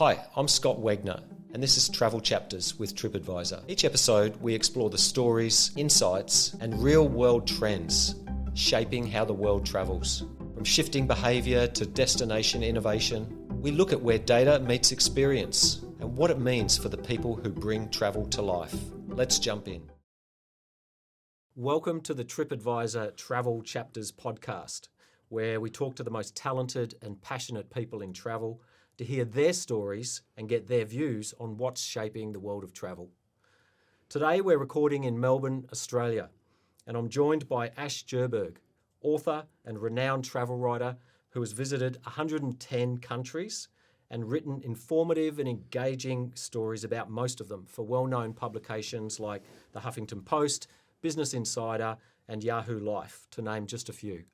Hi, I'm Scott Wegner, and this is Travel Chapters with Tripadvisor. Each episode, we explore the stories, insights, and real-world trends shaping how the world travels. From shifting behaviour to destination innovation, we look at where data meets experience and what it means for the people who bring travel to life. Let's jump in. Welcome to the Tripadvisor Travel Chapters podcast, where we talk to the most talented and passionate people in travel to hear their stories and get their views on what's shaping the world of travel. Today we're recording in Melbourne, Australia, and I'm joined by Ash Jurberg, author and renowned travel writer who has visited 110 countries and written informative and engaging stories about most of them for well-known publications like The Huffington Post, Business Insider, and Yahoo Life, to name just a few.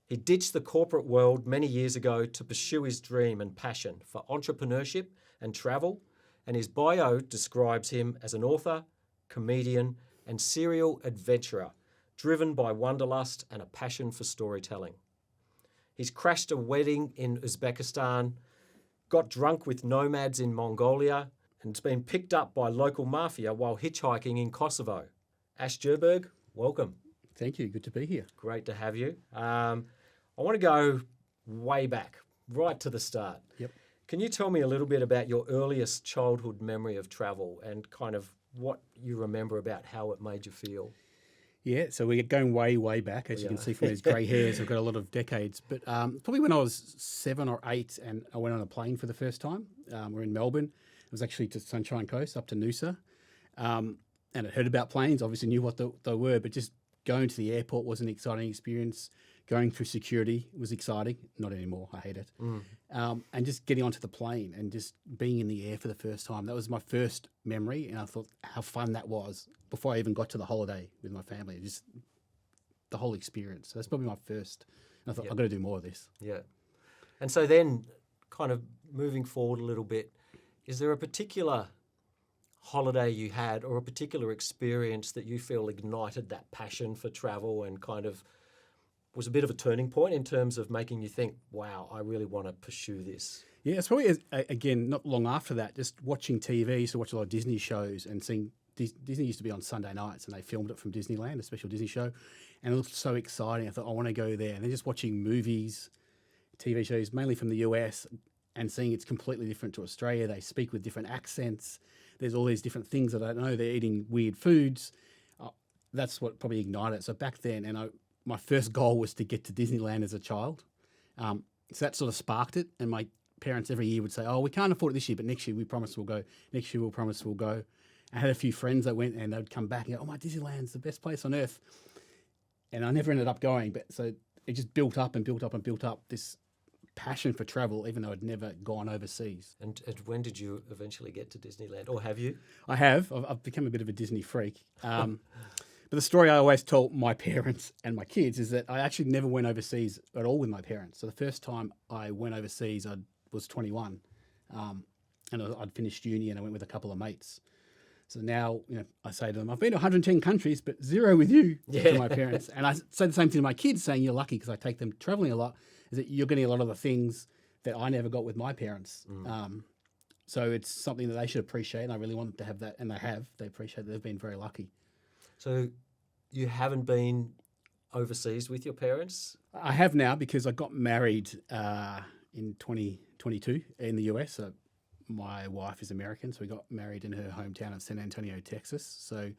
He ditched the corporate world many years ago to pursue his dream and passion for entrepreneurship and travel, and his bio describes him as an author, comedian, and serial adventurer, driven by wanderlust and a passion for storytelling. He's crashed a wedding in Uzbekistan, got drunk with nomads in Mongolia, and has been picked up by local mafia while hitchhiking in Kosovo. Ash Jurberg, welcome. Thank you. Good to be here. Great to have you. I want to go way back, right to the start. Yep. Can you tell me a little bit about your earliest childhood memory of travel and kind of what you remember about how it made you feel? Yeah, so we're going way, way back. As you can see from these grey hairs, I've got a lot of decades. But probably when I was 7 or 8 and I went on a plane for the first time. We're in Melbourne. It was actually to Sunshine Coast, up to Noosa. And I heard about planes, obviously knew what they were, but just going to the airport was an exciting experience. Going through security was exciting. Not anymore. I hate it. And just getting onto the plane and just being in the air for the first time. That was my first memory. And I thought how fun that was before I even got to the holiday with my family. Just the whole experience. So that's probably my first. And I thought, I've got to do more of this. Yeah. And so then kind of moving forward a little bit, is there a particular holiday you had or a particular experience that you feel ignited that passion for travel and kind of was a bit of a turning point in terms of making you think, wow, I really want to pursue this? Yeah, it's probably, again, not long after that, just watching TV. I used to watch a lot of Disney shows and seeing Disney used to be on Sunday nights and they filmed it from Disneyland, a special Disney show. And it looked so exciting. I thought, I want to go there. And then just watching movies, TV shows, mainly from the US, and seeing it's completely different to Australia. They speak with different accents. There's all these different things that I don't know. They're eating weird foods. That's what probably ignited it. So back then, my first goal was to get to Disneyland as a child. So that sort of sparked it. And my parents every year would say, oh, we can't afford it this year, but next year we promise we'll go. Next year we'll promise we'll go. I had a few friends that went and they'd come back and go, oh, my Disneyland's the best place on earth. And I never ended up going. But so it just built up and built up and built up this passion for travel, even though I'd never gone overseas. And when did you eventually get to Disneyland, or have you? I have. I've become a bit of a Disney freak. But the story I always tell my parents and my kids is that I actually never went overseas at all with my parents. So the first time I went overseas, I was 21, and I'd finished uni and I went with a couple of mates. So now, I say to them, I've been to 110 countries, but 0 with you, to my parents. And I say the same thing to my kids, saying you're lucky because I take them traveling a lot, is that you're getting a lot of the things that I never got with my parents. So it's something that they should appreciate, and I really want them to have that, and they have. They appreciate that. They've been very lucky. So you haven't been overseas with your parents? I have now because I got married in 2022 in the US. So my wife is American, so we got married in her hometown of San Antonio, Texas. So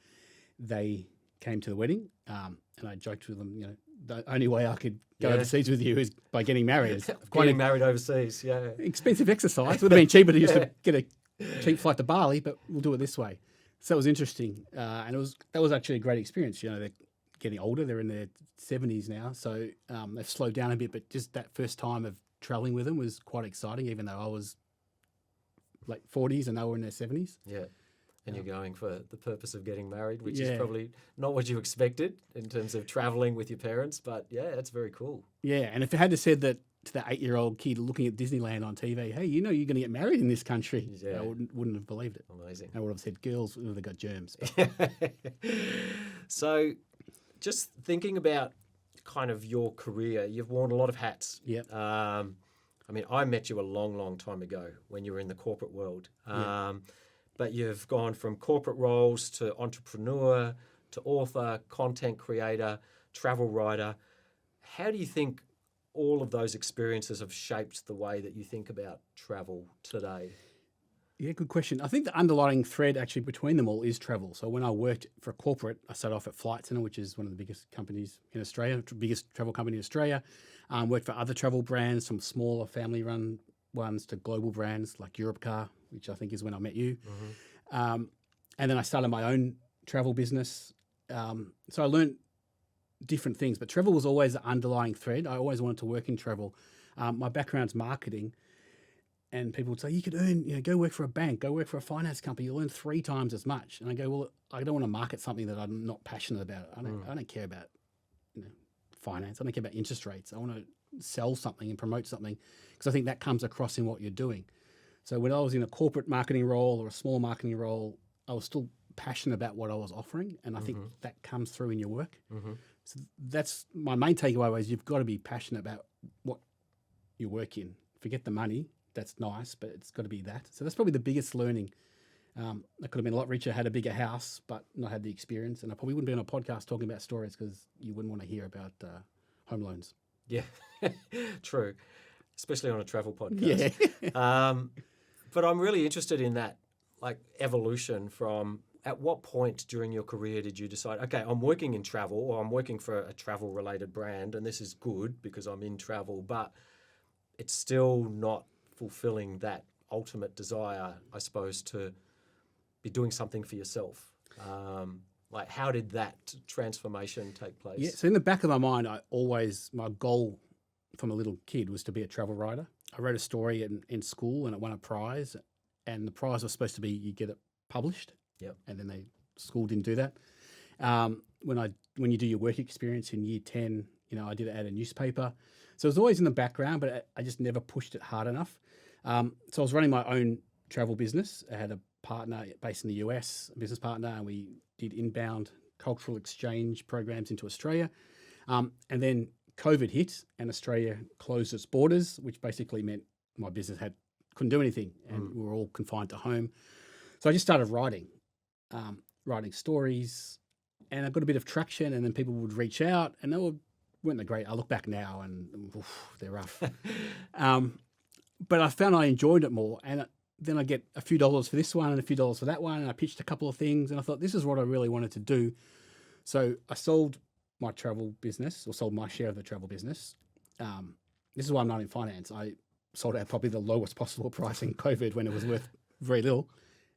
they came to the wedding, and I joked with them, the only way I could go overseas with you is by getting married. Getting married overseas, yeah. Expensive exercise. It would have been cheaper to used to get a cheap flight to Bali, but we'll do it this way. So it was interesting, and that was actually a great experience. They're getting older; they're in their 70s now, so they've slowed down a bit. But just that first time of traveling with them was quite exciting, even though I was late 40s and they were in their 70s. Yeah, and you're going for the purpose of getting married, which is probably not what you expected in terms of traveling with your parents. But yeah, that's very cool. Yeah, and if I had to said that to that 8-year-old kid looking at Disneyland on TV, hey, you're going to get married in this country. Yeah. I wouldn't have believed it. Amazing. I would have said, girls, they've got germs. So just thinking about kind of your career, you've worn a lot of hats. Yep. I mean, I met you a long, long time ago when you were in the corporate world. But you've gone from corporate roles to entrepreneur, to author, content creator, travel writer. How do you think all of those experiences have shaped the way that you think about travel today? Yeah, good question. I think the underlying thread actually between them all is travel. So when I worked for a corporate, I started off at Flight Centre, which is one of the biggest companies in Australia, biggest travel company in Australia. Worked for other travel brands, from smaller family-run ones to global brands like Europcar, which I think is when I met you. And then I started my own travel business. So I learned different things, but travel was always the underlying thread. I always wanted to work in travel. My background's marketing. And people would say, you could earn, go work for a bank, go work for a finance company, you'll earn 3 times as much. And I go, well, I don't want to market something that I'm not passionate about. I don't care about finance. I don't care about interest rates. I want to sell something and promote something, because I think that comes across in what you're doing. So when I was in a corporate marketing role or a small marketing role, I was still passionate about what I was offering. And I think that comes through in your work. So that's my main takeaway was you've got to be passionate about what you work in. Forget the money. That's nice, but it's got to be that. So that's probably the biggest learning. I could have been a lot richer, had a bigger house, but not had the experience. And I probably wouldn't be on a podcast talking about stories, because you wouldn't want to hear about home loans. Yeah, true. Especially on a travel podcast. Yeah. But I'm really interested in that, like, evolution from at what point during your career did you decide, okay, I'm working in travel, or I'm working for a travel related brand, and this is good because I'm in travel, but it's still not fulfilling that ultimate desire, I suppose, to be doing something for yourself. Like, how did that transformation take place? Yeah. So in the back of my mind, my goal from a little kid was to be a travel writer. I wrote a story in school and it won a prize, and the prize was supposed to be you get it published. Yep. And then school didn't do that. When you do your work experience in year 10, I did it at a newspaper. So it was always in the background, but I just never pushed it hard enough. So I was running my own travel business. I had a partner based in the US, a business partner, and we did inbound cultural exchange programs into Australia. And then COVID hit and Australia closed its borders, which basically meant my business couldn't do anything, and we were all confined to home. So I just started writing stories, and I got a bit of traction, and then people would reach out, and they weren't that great. I look back now and they're rough. But I found I enjoyed it more, and then I get a few dollars for this one and a few dollars for that one, and I pitched a couple of things, and I thought this is what I really wanted to do. So I sold my travel business, or sold my share of the travel business. This is why I'm not in finance. I sold it at probably the lowest possible price in COVID when it was worth very little,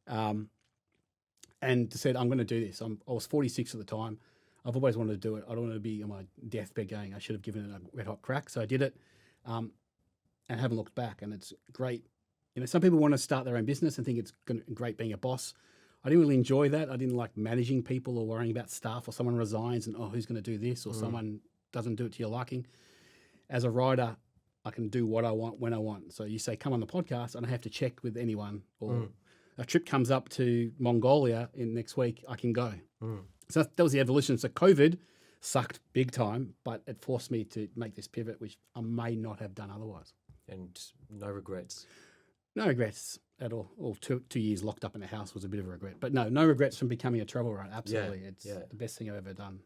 and said, I'm going to do this. I was 46 at the time. I've always wanted to do it. I don't want to be on my deathbed going, I should have given it a red hot crack. So I did it, and haven't looked back. And it's great. Some people want to start their own business and think it's great being a boss. I didn't really enjoy that. I didn't like managing people or worrying about staff, or someone resigns and, who's going to do this, or someone doesn't do it to your liking. As a writer, I can do what I want when I want. So you say, come on the podcast, I don't have to check with anyone, or a trip comes up to Mongolia in next week, I can go. So that was the evolution. So COVID sucked big time, but it forced me to make this pivot, which I may not have done otherwise. And no regrets? No regrets at all. Well, 2 years locked up in a house was a bit of a regret. But no regrets from becoming a travel writer. Absolutely. It's the best thing I've ever done.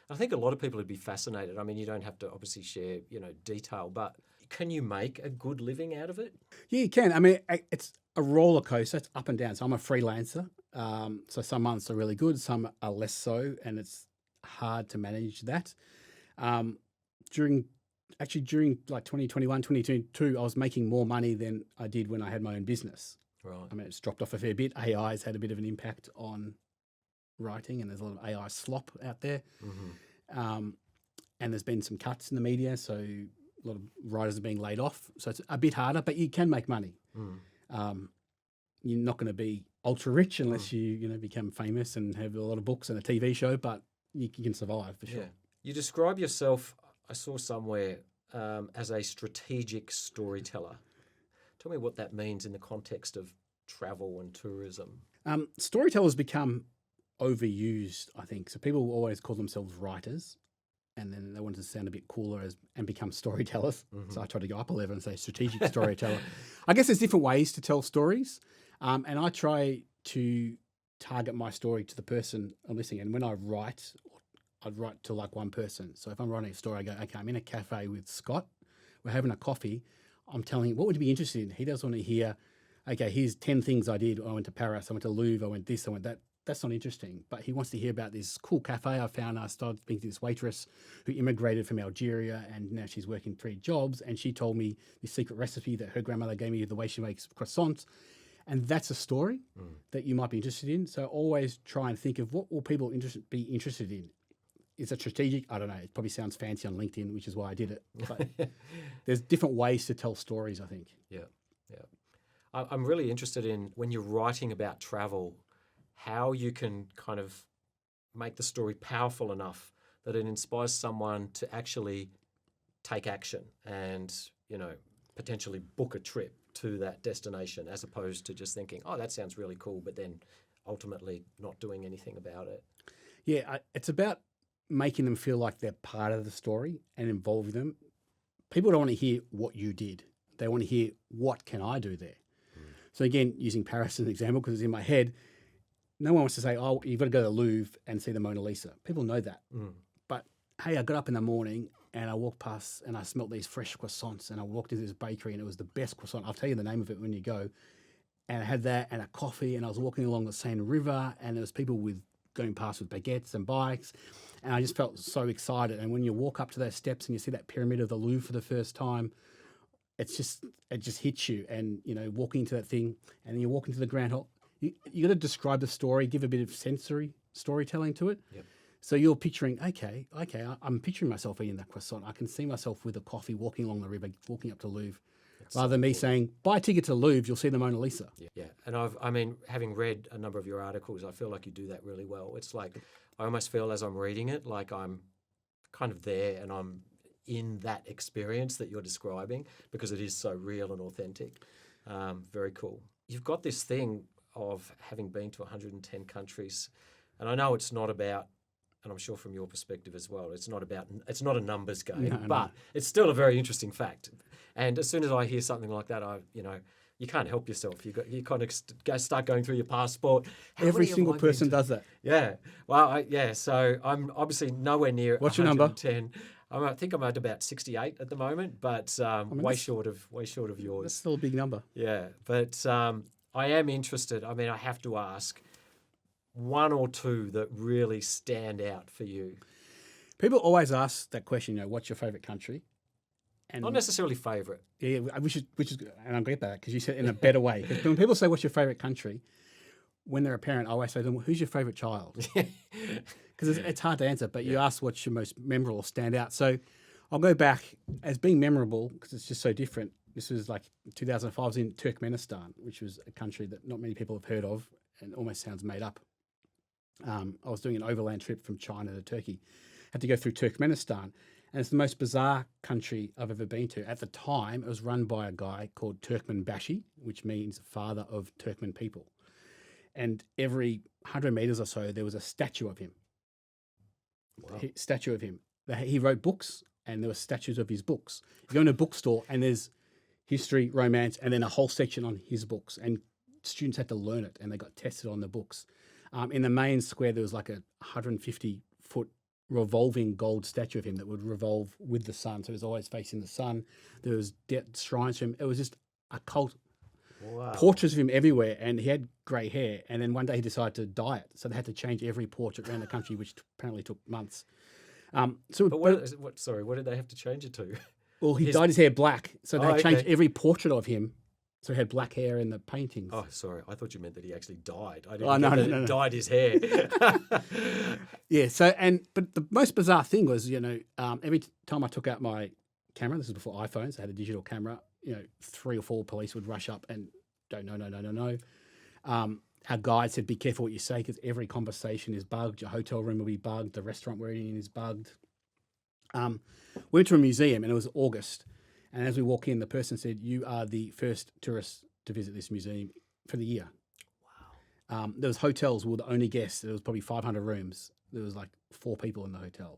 I think a lot of people would be fascinated. I mean, you don't have to obviously share, detail, but can you make a good living out of it? Yeah, you can. I mean, it's a roller coaster. It's up and down. So I'm a freelancer. So some months are really good, some are less so, and it's hard to manage that. During like 2021, 2022, I was making more money than I did when I had my own business. Right. I mean, it's dropped off a fair bit. AI has had a bit of an impact on writing, and there's a lot of AI slop out there. And there's been some cuts in the media, so a lot of writers are being laid off. So it's a bit harder, but you can make money. You're not going to be ultra rich unless you become famous and have a lot of books and a TV show, but you can survive for sure. Yeah. You describe yourself, I saw somewhere, as a strategic storyteller. Tell me what that means in the context of travel and tourism. Storytellers become overused, I think. So people always call themselves writers, and then they wanted to sound a bit cooler and become storytellers. So I tried to go up a level and say strategic storyteller. I guess there's different ways to tell stories, and I try to target my story to the person I'm listening. And when I write, I'd write to like one person. So if I'm writing a story, I go, okay, I'm in a cafe with Scott. We're having a coffee. I'm telling him, what would you be interested in? He doesn't want to hear, okay, here's 10 things I did. I went to Paris, I went to Louvre, I went this, I went that. That's not interesting. But he wants to hear about this cool cafe I found. I started speaking to this waitress who immigrated from Algeria, and now she's working 3 jobs. And she told me this secret recipe that her grandmother gave me, the way she makes croissants. And that's a story that you might be interested in. So always try and think of what will people be interested in. Is it strategic? I don't know. It probably sounds fancy on LinkedIn, which is why I did it. But there's different ways to tell stories, I think. Yeah. I'm really interested in, when you're writing about travel, how you can kind of make the story powerful enough that it inspires someone to actually take action and, potentially book a trip to that destination, as opposed to just thinking, oh, that sounds really cool, but then ultimately not doing anything about it. Yeah, it's about making them feel like they're part of the story and involving them. People don't want to hear what you did. They want to hear, what can I do there? So again, using Paris as an example, because it's in my head, no one wants to say, oh, you've got to go to the Louvre and see the Mona Lisa. People know that. But hey, I got up in the morning and I walked past and I smelt these fresh croissants, and I walked into this bakery and it was the best croissant. I'll tell you the name of it when you go. And I had that and a coffee, and I was walking along the Seine River, and there was people going past with baguettes and bikes. And I just felt so excited. And when you walk up to those steps and you see that pyramid of the Louvre for the first time, it just hits you. And, walking into that thing, and then you walk into the Grand Hall, you got to describe the story, give a bit of sensory storytelling to it. Yep. So you're picturing, okay, I'm picturing myself eating that croissant. I can see myself with a coffee walking along the river, walking up to Louvre. Rather than me saying, buy a ticket to Louvre, you'll see the Mona Lisa. Yeah. And having read a number of your articles, I feel like you do that really well. It's like, I almost feel as I'm reading it, like I'm kind of there and I'm in that experience that you're describing, because it is so real and authentic. Very cool. You've got this thing of having been to 110 countries, and I know it's not about, and I'm sure from your perspective as well, it's not a numbers game, but it's still a very interesting fact. And as soon as I hear something like that, you can't help yourself. You kind of start going through your passport. Every single person does that. Yeah. Well, so I'm obviously nowhere near. What's your number? 110. I think I'm at about 68 at the moment, but way short of yours. That's still a big number. Yeah, but I am interested. I mean, I have to ask, one or two that really stand out for you. People always ask that question, what's your favourite country? And not necessarily favourite. Yeah, which is good, and I get that because you said it in a better way. When people say, what's your favourite country, when they're a parent, I always say to them, who's your favourite child? Because it's hard to answer, but you ask what's your most memorable or stand out. So I'll go back as being memorable because it's just so different. This was like 2005, I was in Turkmenistan, which was a country that not many people have heard of and almost sounds made up. I was doing an overland trip from China to Turkey. Had to go through Turkmenistan. And it's the most bizarre country I've ever been to. At the time, it was run by a guy called Turkmenbashi, which means father of Turkmen people. And every 100 meters or so, there was a statue of him. Wow. Statue of him. He wrote books, and there were statues of his books. You go into a bookstore, and there's history, romance, and then a whole section on his books. And students had to learn it, and they got tested on the books. In the main square, there was like a 150-foot revolving gold statue of him that would revolve with the sun. So he was always facing the sun. There was shrines to him. It was just a cult. Wow. Portraits of him everywhere, and he had grey hair. And then one day he decided to dye it. So they had to change every portrait around the country, which apparently took months. But what did they have to change it to? Well, he dyed his hair black. So they changed every portrait of him. So he had black hair in the paintings. Oh, sorry. I thought you meant that he actually died. I didn't no. Dyed his hair. Yeah. But the most bizarre thing was, every time I took out my camera, this was before iPhones, I had a digital camera, 3 or 4 police would rush up and go, no. Our guide said, be careful what you say because every conversation is bugged. Your hotel room will be bugged. The restaurant we're eating in is bugged. We went to a museum and it was August. And as we walk in, the person said, you are the first tourist to visit this museum for the year. Wow. There was hotels, we were the only guests. There was probably 500 rooms. There was like 4 people in the hotel.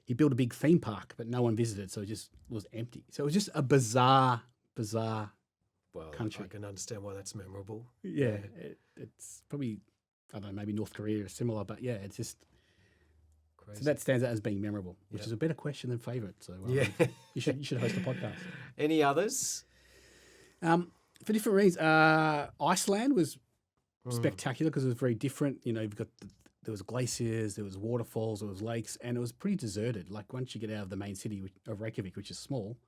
he built a big theme park, but no one visited, so it just was empty. So it was just a bizarre Well, country. I can understand why that's memorable. Yeah, it's probably, I don't know, maybe North Korea or similar, but yeah, it's just, Crazy. so that stands out as being memorable, which Yeah. is a better question than favourite. So Yeah. you should host a podcast. Any others? For different reasons, Iceland was spectacular because it was very different. You know, you've got there was glaciers, there was waterfalls, there was lakes, and it was pretty deserted. Like once you get out of the main city of Reykjavik, which is small,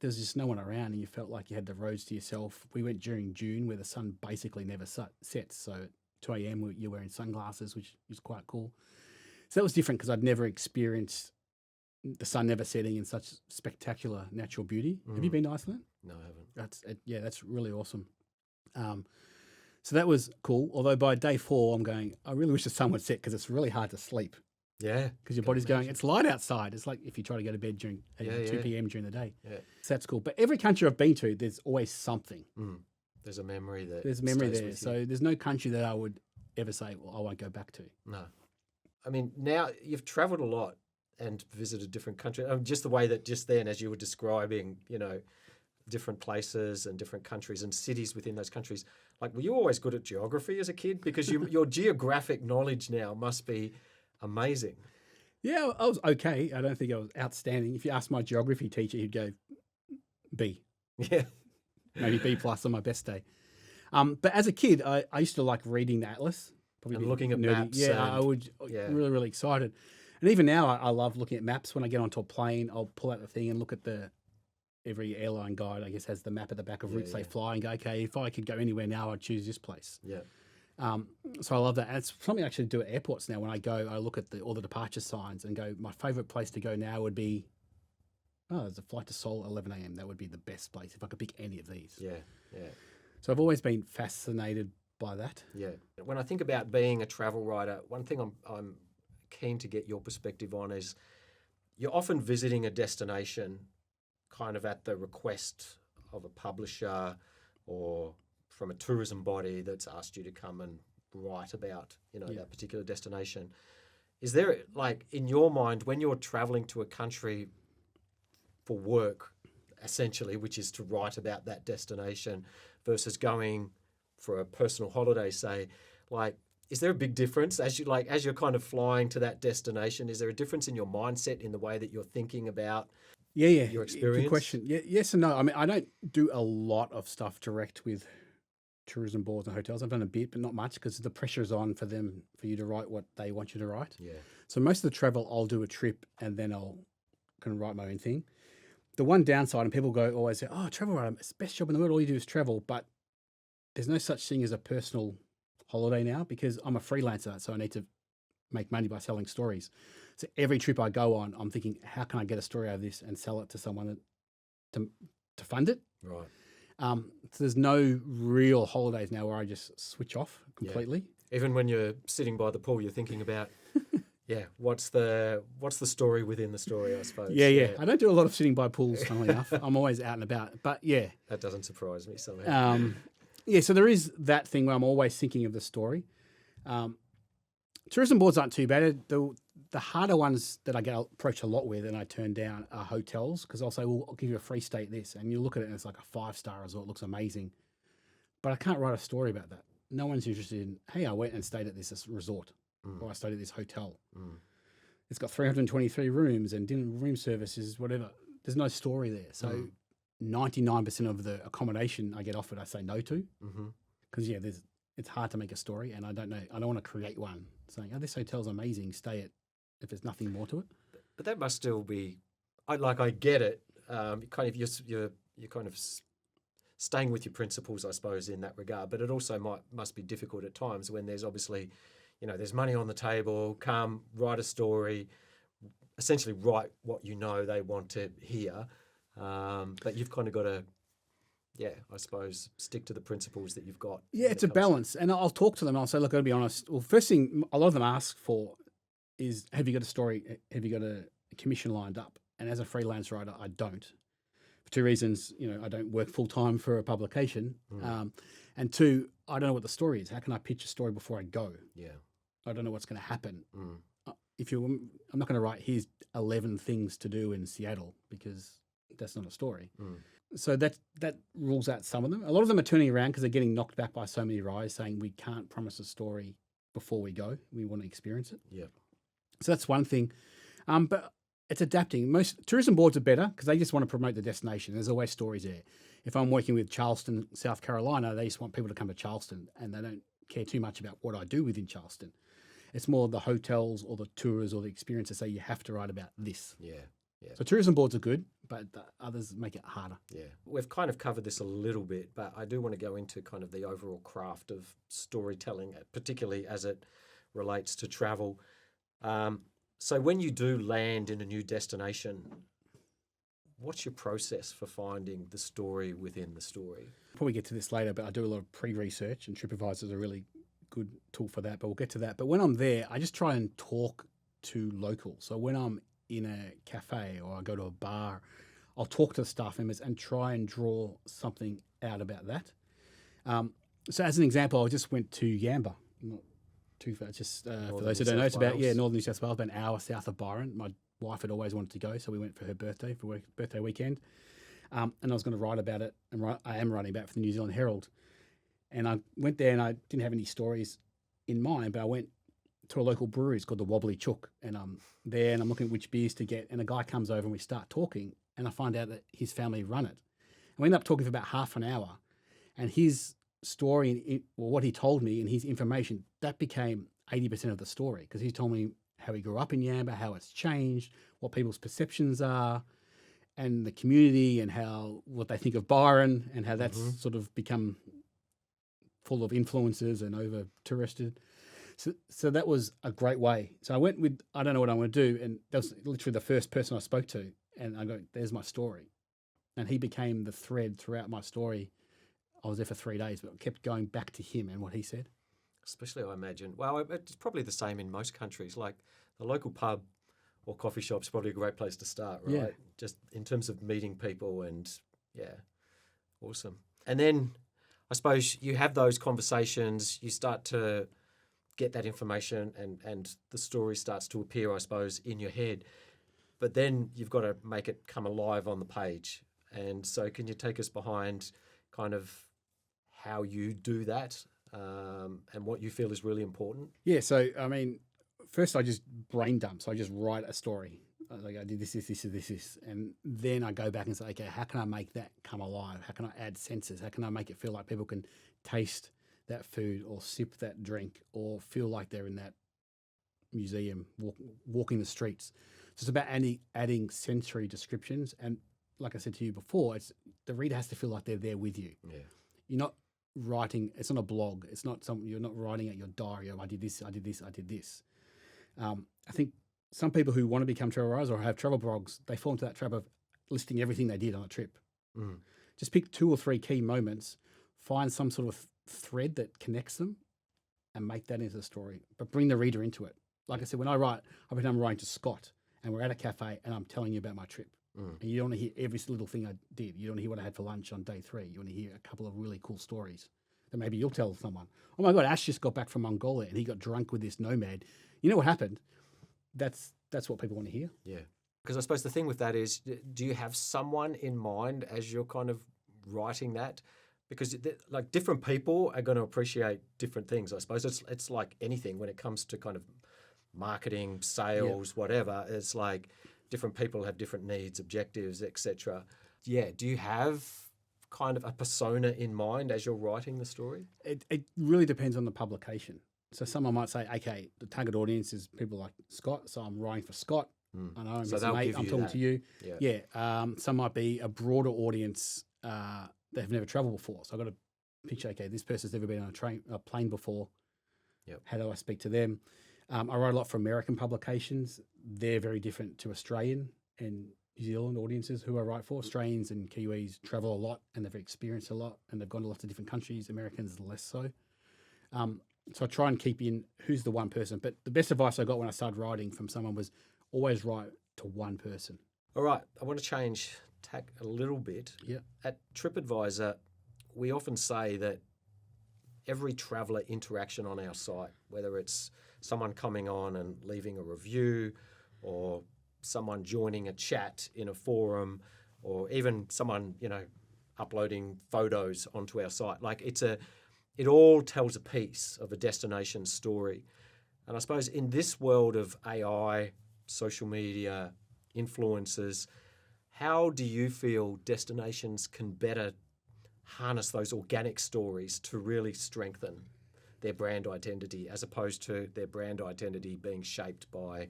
there's just no one around, and you felt like you had the roads to yourself. We went during June, where the sun basically never sets. So at 2 a.m. you're wearing sunglasses, which is quite cool. So that was different because I'd never experienced the sun never setting in such spectacular natural beauty. Have you been to Iceland? No, I haven't. That's really awesome. So that was cool. Although by day 4, I'm going, I really wish the sun would set because it's really hard to sleep Yeah. because your body's going, it's light outside. It's like if you try to go to bed during 2 p.m. during the day. Yeah. So that's cool. But every country I've been to, there's always something. There's a memory there. There's a memory there. So there's no country that I would ever say, well, I won't go back to. No. I mean, now you've traveled a lot and visited different countries. Just the way that just then, as you were describing, you know, different places and different countries and cities within those countries. Like, were you always good at geography as a kid? Because your geographic knowledge now must be amazing. Yeah, I was okay. I don't think I was outstanding. If you ask my geography teacher, he'd go B. Yeah. Maybe B+ on my best day. But as a kid, I used to like reading the atlas. Probably And a bit looking at nerdy. maps. Yeah, I would really, really excited. And even now, I love looking at maps. When I get onto a plane, I'll pull out the thing and look at every airline guide, I guess, has the map at the back of routes they fly and go, okay, if I could go anywhere now, I'd choose this place. Yeah. So I love that. And it's something I actually do at airports now. When I go, I look at all the departure signs and go, my favourite place to go now would be, there's a flight to Seoul at 11 a.m. That would be the best place if I could pick any of these. Yeah. Yeah. So I've always been fascinated by that. Yeah. When I think about being a travel writer, one thing I'm keen to get your perspective on is you're often visiting a destination kind of at the request of a publisher or from a tourism body that's asked you to come and write about, that particular destination. Is there, like, in your mind, when you're traveling to a country for work, essentially, which is to write about that destination versus going for a personal holiday, say, like, is there a big difference as you're kind of flying to that destination? Is there a difference in your mindset, in the way that you're thinking about your experience? Good question. Yeah, yes and no. I mean, I don't do a lot of stuff direct with tourism boards and hotels. I've done a bit, but not much because the pressure is on for you to write what they want you to write. Yeah. So most of the travel, I'll do a trip and then I'll kind of write my own thing. The one downside, and people always say, oh, travel writer, it's the best job in the world. All you do is travel. But there's no such thing as a personal holiday now because I'm a freelancer, so I need to make money by selling stories. So every trip I go on, I'm thinking, how can I get a story out of this and sell it to someone to fund it? Right. So there's no real holidays now where I just switch off completely. Yeah. Even when you're sitting by the pool, you're thinking about, what's the story within the story, I suppose. Yeah. I don't do a lot of sitting by pools, funnily enough. I'm always out and about. But yeah. That doesn't surprise me somehow. So there is that thing where I'm always thinking of the story. Tourism boards aren't too bad. The harder ones that I get approached a lot with and I turn down are hotels because I'll say, well, I'll give you a free stay at this. And you look at it and it's like a 5-star resort. It looks amazing. But I can't write a story about that. No one's interested in, hey, I went and stayed at this resort or I stayed at this hotel. It's got 323 rooms and dinner room services, whatever. There's no story there. So 99% of the accommodation I get offered, I say no to. Because, it's hard to make a story and I don't know. I don't want to create one saying, oh, this hotel's amazing. Stay at if there's nothing more to it. But that must still be, I get it. You're kind of staying with your principles, I suppose, in that regard. But it also must be difficult at times when there's obviously, there's money on the table. Come write a story, essentially write what they want to hear. But you've kind of got to, I suppose, stick to the principles that you've got. Yeah, it's a balance. And I'll talk to them. I'll say, look, I'll be honest. Well, first thing a lot of them ask for is, have you got a story? Have you got a commission lined up? And as a freelance writer, I don't. For 2 reasons, I don't work full-time for a publication. And 2, I don't know what the story is. How can I pitch a story before I go? Yeah. I don't know what's going to happen. I'm not going to write here's 11 things to do in Seattle because that's not a story. So that rules out some of them. A lot of them are turning around because they're getting knocked back by so many writers saying we can't promise a story before we go. We want to experience it. Yeah. So that's one thing. But it's adapting. Most tourism boards are better because they just want to promote the destination. There's always stories there. If I'm working with Charleston, South Carolina, they just want people to come to Charleston and they don't care too much about what I do within Charleston. It's more the hotels or the tours or the experiences say you have to write about this. Yeah. Yeah. So tourism boards are good, but the others make it harder. Yeah. We've kind of covered this a little bit, but I do want to go into kind of the overall craft of storytelling, particularly as it relates to travel. So when you do land in a new destination, what's your process for finding the story within the story? Probably get to this later, but I do a lot of pre-research, and Tripadvisor is a really good tool for that, but we'll get to that. But when I'm there, I just try and talk to locals. So when I'm in a cafe or I go to a bar, I'll talk to the staff members and try and draw something out about that. So as an example, I just went to Yamba, not too far, just for those who don't know, it's about, northern New South Wales, about an hour south of Byron. My wife had always wanted to go, so we went for her birthday, birthday weekend. And I was going to write about it, and I am writing about it for the New Zealand Herald. And I went there and I didn't have any stories in mind, but I went to a local brewery. It's called the Wobbly Chook. And I'm there and I'm looking at which beers to get. And a guy comes over and we start talking. And I find out that his family run it. And we end up talking for about half an hour. And his story, or what he told me and his information, that became 80% of the story. Because he told me how he grew up in Yamba, how it's changed, what people's perceptions are, and the community, and what they think of Byron, and how that's sort of become full of influences and over touristed. So that was a great way. So I went with, I don't know what I'm going to do. And that was literally the first person I spoke to. And I go, there's my story. And he became the thread throughout my story. I was there for 3 days, but I kept going back to him and what he said. Especially, I imagine, well, it's probably the same in most countries. Like the local pub or coffee shop is probably a great place to start, right? Yeah. Just in terms of meeting people and, yeah, awesome. And then I suppose you have those conversations, you start to get that information and the story starts to appear, I suppose, in your head. But then you've got to make it come alive on the page. And so can you take us behind kind of how you do that and what you feel is really important? Yeah, so, I mean, first I just brain dump. So I just write a story. Like I did this. And then I go back and say, okay, how can I make that come alive? How can I add senses? How can I make it feel like people can taste that food or sip that drink or feel like they're in that museum, walking the streets? So it's about adding sensory descriptions. And like I said to you before, the reader has to feel like they're there with you. Yeah. You're not writing, it's not a blog. It's not you're not writing out your diary of I did this. I think some people who want to become travel writers or have travel blogs, they fall into that trap of listing everything they did on a trip. Just pick 2 or 3 key moments, find some sort of thread that connects them and make that into the story, but bring the reader into it. Like I said, when I write, I'm writing to Scott and we're at a cafe and I'm telling you about my trip. And you don't want to hear every little thing I did. You don't want to hear what I had for lunch on day 3. You want to hear a couple of really cool stories that maybe you'll tell someone. Oh my God, Ash just got back from Mongolia and he got drunk with this nomad. You know what happened? That's what people want to hear. Yeah. Because I suppose the thing with that is, do you have someone in mind as you're kind of writing that? Because like different people are going to appreciate different things. I suppose it's like anything when it comes to kind of marketing, sales, whatever. It's like different people have different needs, objectives, etc. Yeah. Do you have kind of a persona in mind as you're writing the story? It really depends on the publication. So someone might say, okay, the target audience is people like Scott, so I'm writing for Scott. I know, so mate, I'm talking to you. Yeah. Some might be a broader audience that have never traveled before. So I've got to picture, okay, this person's never been on a plane before. Yep. How do I speak to them? I write a lot for American publications. They're very different to Australian and New Zealand audiences who I write for. Australians and Kiwis travel a lot and they've experienced a lot and they've gone to lots of different countries. Americans less so. So I try and keep in who's the one person. But the best advice I got when I started writing from someone was always write to one person. All right. I want to change tack a little bit. Yeah. At Tripadvisor, we often say that every traveller interaction on our site, whether it's someone coming on and leaving a review, or someone joining a chat in a forum, or even someone, uploading photos onto our site. Like it all tells a piece of a destination story. And I suppose in this world of AI, social media, influencers, how do you feel destinations can better harness those organic stories to really strengthen their brand identity, as opposed to their brand identity being shaped by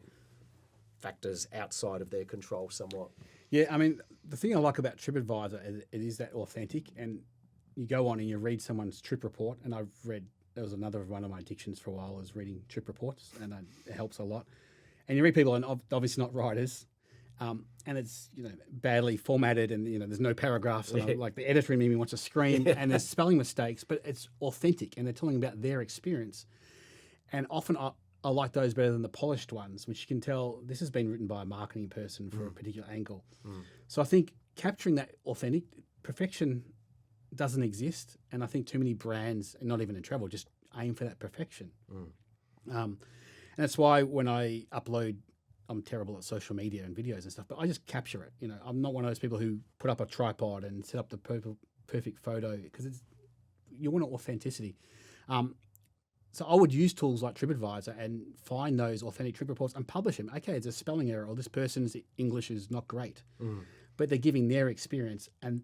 factors outside of their control somewhat? Yeah, I mean, the thing I like about Tripadvisor is it is that authentic, and you go on and you read someone's trip report, and I've read, that was another one of my addictions for a while, was reading trip reports, and it helps a lot. And you read people, and obviously not writers, and it's badly formatted, and there's no paragraphs, and like the editor in me wants to scream, and there's spelling mistakes, but it's authentic, and they're telling about their experience. And often I like those better than the polished ones, which you can tell this has been written by a marketing person for a particular angle. So I think capturing that authentic perfection doesn't exist, and I think too many brands, and not even in travel, just aim for that perfection. And that's why when I upload, I'm terrible at social media and videos and stuff, but I just capture it. I'm not one of those people who put up a tripod and set up the perfect photo, because you want authenticity. So I would use tools like Tripadvisor and find those authentic trip reports and publish them. Okay, it's a spelling error, or this person's English is not great, but they're giving their experience. And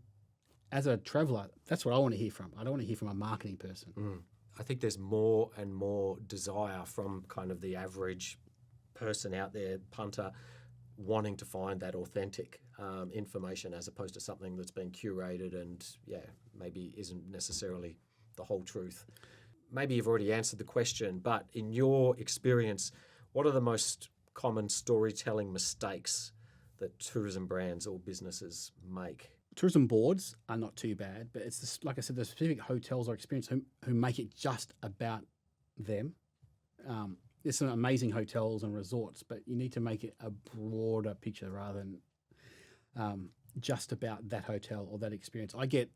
as a traveller, that's what I want to hear from. I don't want to hear from a marketing person. I think there's more and more desire from kind of the average person out there, punter, wanting to find that authentic information, as opposed to something that's been curated and, maybe isn't necessarily the whole truth. Maybe you've already answered the question, but in your experience, what are the most common storytelling mistakes that tourism brands or businesses make? Tourism boards are not too bad, but it's this, like I said, the specific hotels or experience who make it just about them. There's some amazing hotels and resorts, but you need to make it a broader picture rather than just about that hotel or that experience. I get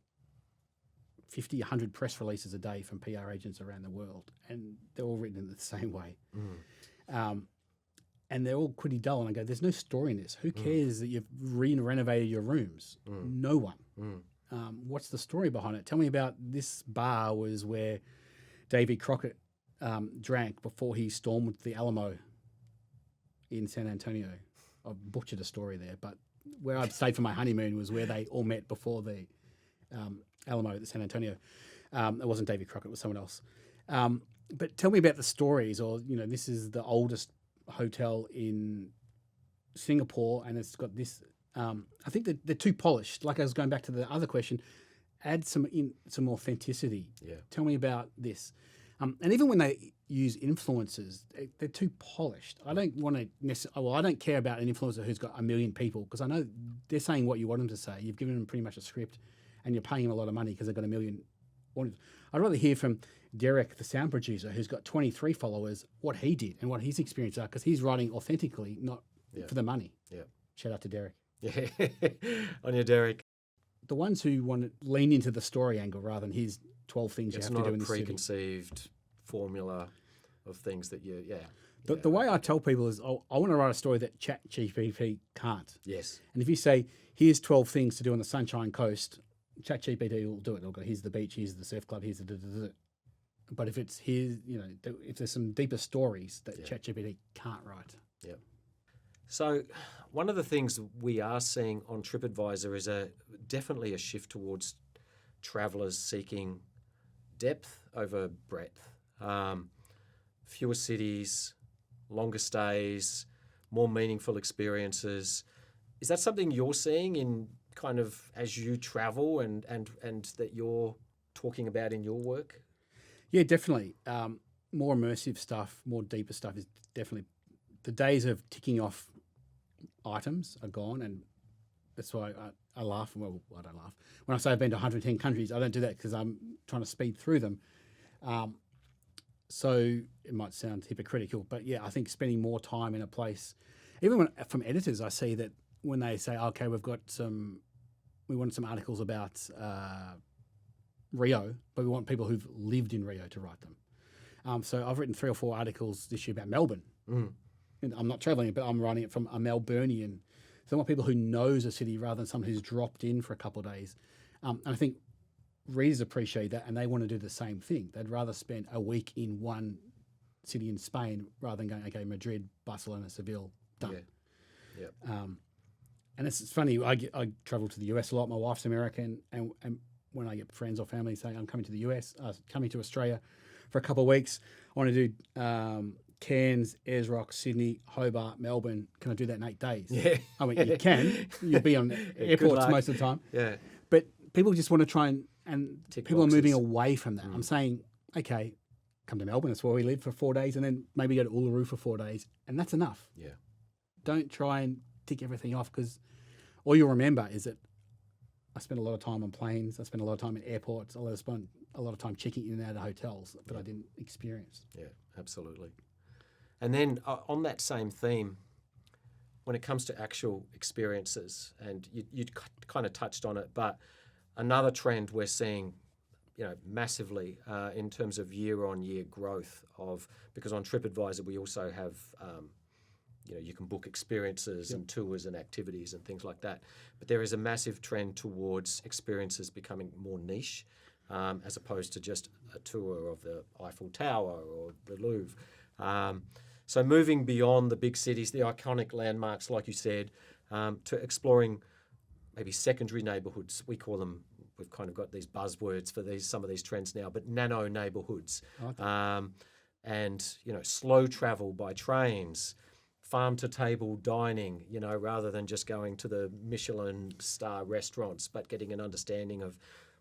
50, 100 press releases a day from PR agents around the world, and they're all written in the same way. And they're all pretty dull. And I go, there's no story in this. Who cares that you've renovated your rooms? No one. What's the story behind it? Tell me about this bar was where Davy Crockett drank before he stormed the Alamo in San Antonio. I've butchered a story there, but where I stayed for my honeymoon was where they all met before the Alamo at San Antonio. It wasn't Davy Crockett, it was someone else. But tell me about the stories, or, this is the oldest hotel in Singapore, and it's got this. I think that they're too polished. Like I was going back to the other question, add some authenticity. Yeah. Tell me about this. And even when they use influencers, they're too polished. I don't want to I don't care about an influencer who's got 1 million people, because I know they're saying what you want them to say. You've given them pretty much a script, and you're paying them a lot of money because they've got 1 million audience. I'd rather hear from Derek, the sound producer, who's got 23 followers, what he did and what his experiences are, because he's writing authentically, not for the money. Yeah. Shout out to Derek. Yeah. On your Derek. The ones who want to lean into the story angle rather than his 12 things you have to do in the city. It's not a preconceived formula of things that you, The way I tell people is, I want to write a story that ChatGPT can't. Yes. And if you say, here's 12 things to do on the Sunshine Coast, ChatGPT will do it. It'll go, here's the beach, here's the surf club, here's the. But if it's if there's some deeper stories that ChatGPT can't write. Yeah. So one of the things we are seeing on Tripadvisor is definitely a shift towards travellers seeking depth over breadth. Fewer cities, longer stays, more meaningful experiences. Is that something you're seeing in kind of as you travel and that you're talking about in your work? Yeah, definitely. More immersive stuff, more deeper stuff is definitely, the days of ticking off items are gone, and that's why I laugh. Well, I don't laugh. When I say I've been to 110 countries, I don't do that because I'm trying to speed through them. So it might sound hypocritical, but yeah, I think spending more time in a place, even from editors, I see that when they say, okay, we want some articles about Rio, but we want people who've lived in Rio to write them. So I've written 3 or 4 articles this year about Melbourne. Mm. And I'm not travelling, but I'm writing it from a Melburnian. So I want people who knows a city rather than someone who's dropped in for a couple of days. And I think readers appreciate that, and they want to do the same thing. They'd rather spend a week in one city in Spain rather than going, okay, Madrid, Barcelona, Seville, done. Yeah. And it's funny, I travel to the US a lot. My wife's American, and when I get friends or family saying, I'm coming to the US, coming to Australia for a couple of weeks, I want to do Cairns, Ayers Rock, Sydney, Hobart, Melbourne. Can I do that in 8 days? Yeah. I mean, you can. You'll be on airports most of the time. Yeah. But people just want to try and Tick people boxes. are moving away from that. I'm saying, okay, come to Melbourne. That's where we live for 4 days, and then maybe go to Uluru for 4 days, and that's enough. Yeah. Don't try and tick everything off, because all you'll remember is that I spent a lot of time on planes. I spent a lot of time in airports. I spent a lot of time checking in and out of hotels that I didn't experience. Yeah, absolutely. And then on that same theme, when it comes to actual experiences, and you kind of touched on it, but another trend we're seeing, massively in terms of year-on-year growth because on Tripadvisor we also have, you can book experiences and tours and activities and things like that. But there is a massive trend towards experiences becoming more niche, as opposed to just a tour of the Eiffel Tower or the Louvre. So moving beyond the big cities, the iconic landmarks, like you said, to exploring maybe secondary neighbourhoods. We call them, we've kind of got these buzzwords for some of these trends now, but nano neighbourhoods. And, slow travel by trains, farm-to-table dining, rather than just going to the Michelin star restaurants, but getting an understanding of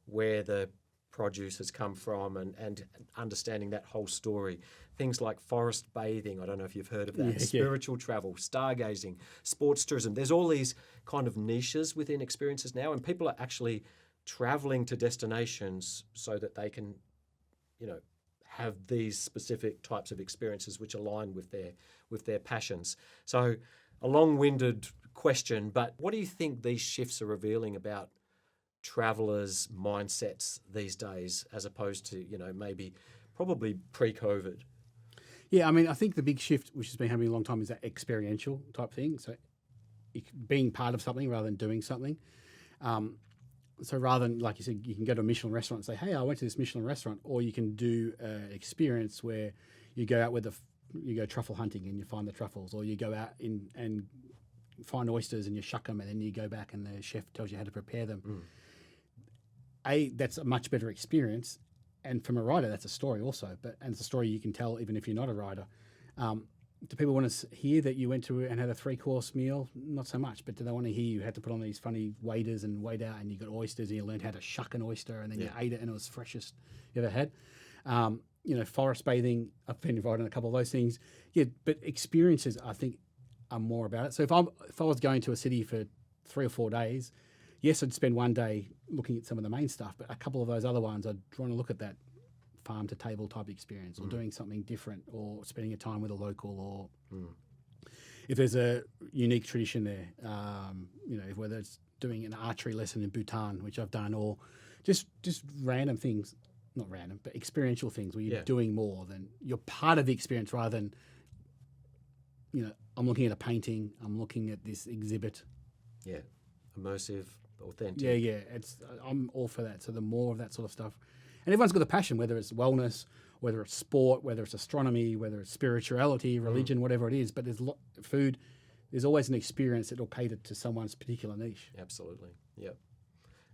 where the produce has come from and understanding that whole story. Things like forest bathing, I don't know if you've heard of that, spiritual travel, stargazing, sports tourism. There's all these kind of niches within experiences now, and people are actually traveling to destinations so that they can, have these specific types of experiences which align with their passions. So a long-winded question, but what do you think these shifts are revealing about travellers' mindsets these days, as opposed to, maybe probably pre-COVID? Yeah, I mean, I think the big shift, which has been happening a long time, is that experiential type thing. So being part of something rather than doing something. So rather than, like you said, you can go to a Michelin restaurant and say, hey, I went to this Michelin restaurant, or you can do an experience where you go out you go truffle hunting and you find the truffles, or you go out and find oysters and you shuck them, and then you go back and the chef tells you how to prepare them. That's a much better experience. And from a writer, that's a story also, and it's a story you can tell even if you're not a writer. Do people want to hear that you went to and had a 3-course meal? Not so much, but do they want to hear you had to put on these funny waders and wade out, and you got oysters, and you learned how to shuck an oyster, and then you ate it, and it was the freshest you ever had? Forest bathing, I've been involved in a couple of those things. Yeah, but experiences, I think, are more about it. So if I was going to a city for 3 or 4 days, yes, I'd spend one day looking at some of the main stuff, but a couple of those other ones, I'd want to look at that farm-to-table type experience, or doing something different, or spending a time with a local, or if there's a unique tradition there, whether it's doing an archery lesson in Bhutan, which I've done, or just random things, not random, but experiential things where you're doing more than you're part of the experience rather than, I'm looking at a painting, I'm looking at this exhibit. Yeah, immersive, authentic. Yeah, I'm all for that. So the more of that sort of stuff. And everyone's got a passion, whether it's wellness, whether it's sport, whether it's astronomy, whether it's spirituality, religion, whatever it is. But there's food. There's always an experience that will cater to someone's particular niche. Absolutely, yeah.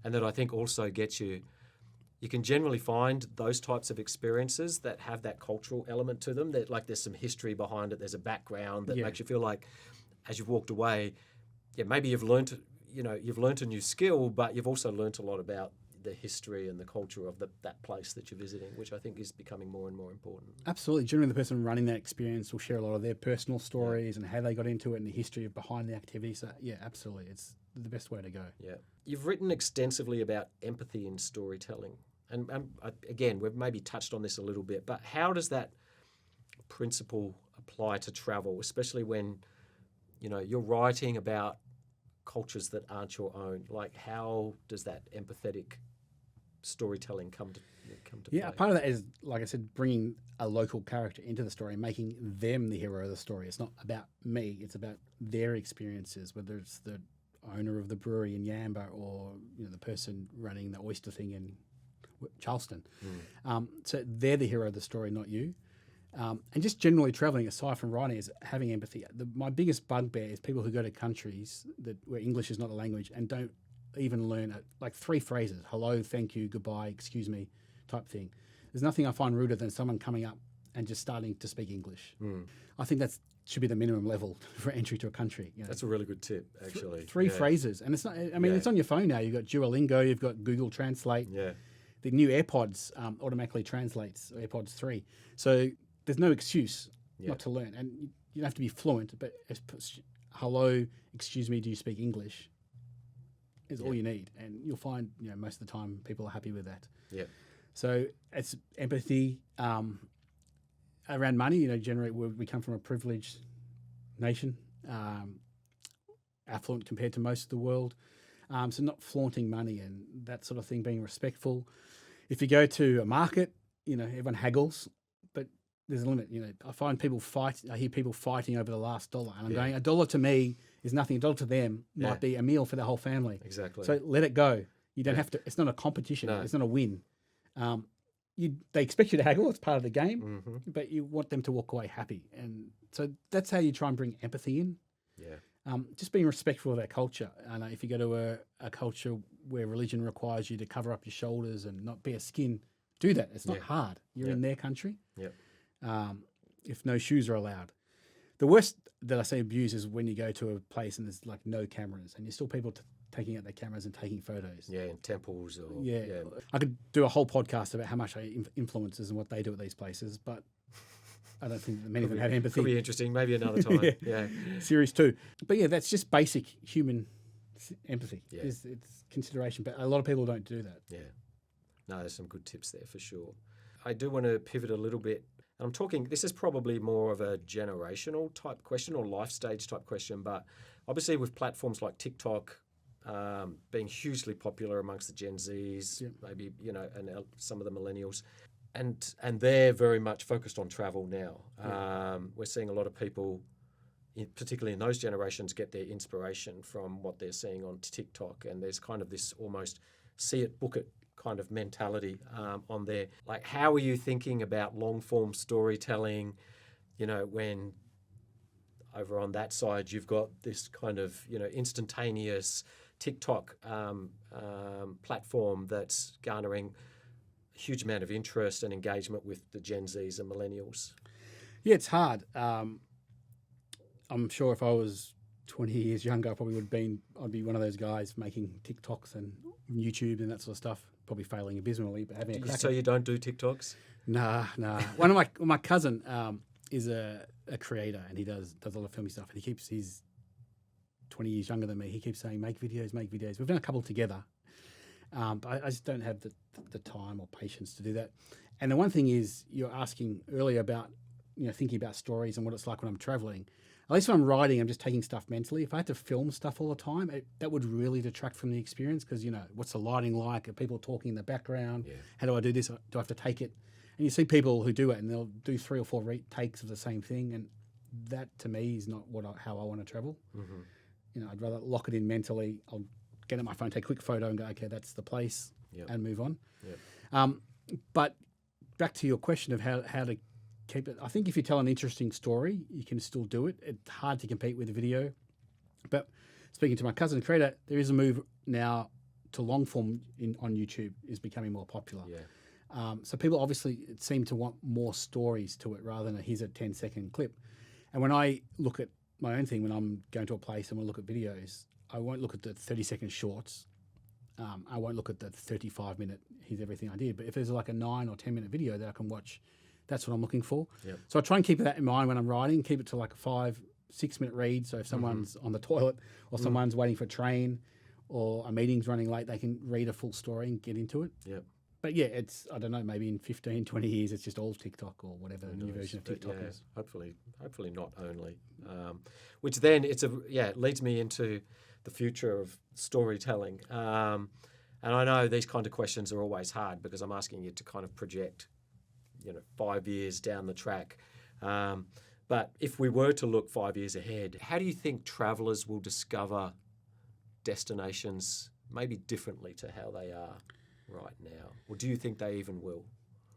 And that I think also gets you can generally find those types of experiences that have that cultural element to them, that like there's some history behind it, there's a background that makes you feel like as you've walked away, maybe you've learnt a new skill, but you've also learnt a lot about the history and the culture of that place that you're visiting, which I think is becoming more and more important. Absolutely. Generally, the person running that experience will share a lot of their personal stories and how they got into it and the history behind the activity. So, yeah, absolutely. It's the best way to go. Yeah. You've written extensively about empathy in storytelling. And again, we've maybe touched on this a little bit, but how does that principle apply to travel, especially when, you're writing about cultures that aren't your own? Like, how does that empathetic storytelling that come to Yeah, play? part of that is, like I said, bringing a local character into the story and making them the hero of the story. It's not about me; it's about their experiences, whether it's the owner of the brewery in Yamba or the person running the oyster thing in Charleston. So they're the hero of the story, not you. And just generally traveling, aside from writing, is having empathy. My biggest bugbear is people who go to countries where English is not a language and don't even learn like 3 phrases: hello, thank you, goodbye, excuse me, type thing. There's nothing I find ruder than someone coming up and just starting to speak English. I think that should be the minimum level for entry to a country. That's a really good tip, actually. Three phrases, and it's not. I mean, it's on your phone now. You've got Duolingo, you've got Google Translate. Yeah. The new AirPods automatically translates AirPods 3, so there's no excuse not to learn, and you don't have to be fluent. But hello, excuse me, do you speak English? Is all you need, and you'll find most of the time people are happy with that. Yeah. So it's empathy around money. Generally we come from a privileged nation, affluent compared to most of the world. So not flaunting money and that sort of thing, being respectful. If you go to a market, everyone haggles, but there's a limit. I find people fight. I hear people fighting over the last dollar, and I'm going, $1 to me is nothing. $1 to them might be a meal for the whole family. Exactly. So let it go. You don't have to. It's not a competition. No. It's not a win. They expect you to haggle. It's part of the game, but you want them to walk away happy, and so that's how you try and bring empathy in. Yeah. Just being respectful of their culture. And if you go to a culture where religion requires you to cover up your shoulders and not bare skin, do that. It's not hard. You're in their country. Yep. If no shoes are allowed. The worst that I see abused is when you go to a place and there's like no cameras, and there's still people taking out their cameras and taking photos. Yeah, in temples or I could do a whole podcast about how much influencers and what they do at these places, but I don't think many of them have empathy. Could be interesting. Maybe another time. yeah. Series 2. But that's just basic human empathy. Yeah. It's consideration, but a lot of people don't do that. Yeah. No, there's some good tips there for sure. I do want to pivot a little bit. I'm talking, this is probably more of a generational type question or life stage type question, but obviously with platforms like TikTok being hugely popular amongst the Gen Zs, maybe, and some of the millennials, and they're very much focused on travel now. We're seeing a lot of people, particularly in those generations, get their inspiration from what they're seeing on TikTok, and there's kind of this almost see it, book it kind of mentality on there. Like, how are you thinking about long form storytelling, when over on that side you've got this kind of, instantaneous TikTok platform that's garnering a huge amount of interest and engagement with the Gen Zs and millennials? Yeah, it's hard. I'm sure if I was 20 years younger, I'd be one of those guys making TikToks and YouTube and that sort of stuff. Probably failing abysmally, but having a crack. So you don't do TikToks? Nah. One of my cousin is a creator, and he does a lot of filmy stuff, and he's 20 years younger than me. He keeps saying, make videos. We've done a couple together, but I just don't have the time or patience to do that. And the one thing is, you're asking earlier about thinking about stories and what it's like when I'm traveling. At least when I'm writing, I'm just taking stuff mentally. If I had to film stuff all the time, that would really detract from the experience, because, what's the lighting like? Are people talking in the background? Yeah. How do I do this? Do I have to take it? And you see people who do it, and they'll do 3 or 4 takes of the same thing, and that to me is not how I want to travel. Mm-hmm. I'd rather lock it in mentally. I'll get on my phone, take a quick photo, and go, okay, that's the place, and move on. Yep. But back to your question of how to keep it. I think if you tell an interesting story, you can still do it. It's hard to compete with video. But speaking to my cousin creator, there is a move now to long form on YouTube is becoming more popular. Yeah. So people obviously seem to want more stories to it rather than here's a 10-second clip. And when I look at my own thing, when I'm going to a place and we'll look at videos, I won't look at the 30-second shorts. I won't look at the 35-minute here's everything I did. But if there's like a 9 or 10-minute video that I can watch, that's what I'm looking for. Yep. So I try and keep that in mind when I'm writing, keep it to like a 5-6 minute read. So if someone's on the toilet or someone's waiting for a train or a meeting's running late, they can read a full story and get into it. Yep. But yeah, it's, I don't know, maybe in 15, 20 years, it's just all TikTok or whatever the new version of TikTok is. Hopefully not only. Which then it leads me into the future of storytelling. And I know these kind of questions are always hard because I'm asking you to kind of project, 5 years down the track. But if we were to look 5 years ahead, how do you think travellers will discover destinations maybe differently to how they are right now? Or do you think they even will?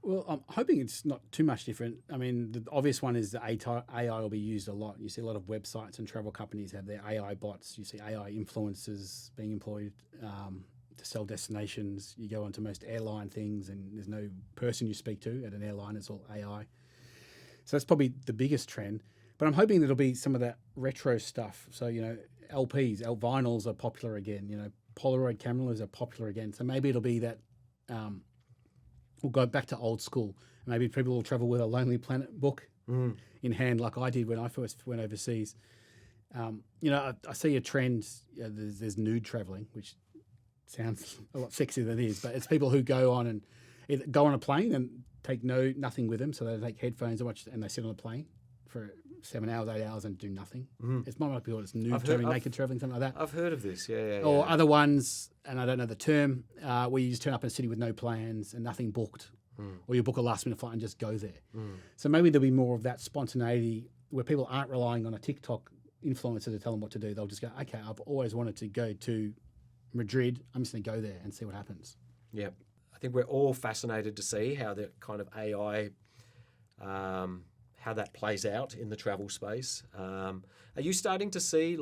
Well, I'm hoping it's not too much different. I mean, the obvious one is that AI will be used a lot. You see a lot of websites and travel companies have their AI bots. You see AI influencers being employed to sell destinations. You go onto most airline things and there's no person you speak to at an airline. It's all AI. So that's probably the biggest trend. But I'm hoping there'll be some of that retro stuff. So, LPs, vinyls are popular again. Polaroid cameras are popular again. So maybe it'll be that we'll go back to old school. Maybe people will travel with a Lonely Planet book in hand like I did when I first went overseas. I see a trend. There's nude traveling, which sounds a lot sexier than it is, but it's people who go on and either go on a plane and take nothing with them. So they take headphones and watch, and they sit on a plane for 7 hours, 8 hours and do nothing. It's not like people that's nude traveling, naked traveling, something like that. I've heard of this, yeah. Or other ones, and I don't know the term, where you just turn up in a city with no plans and nothing booked. Or you book a last minute flight and just go there. So maybe there'll be more of that spontaneity where people aren't relying on a TikTok influencer to tell them what to do. They'll just go, okay, I've always wanted to go to Madrid. I'm just going to go there and see what happens. Yep. I think we're all fascinated to see how the kind of AI, how that plays out in the travel space. Are you starting to see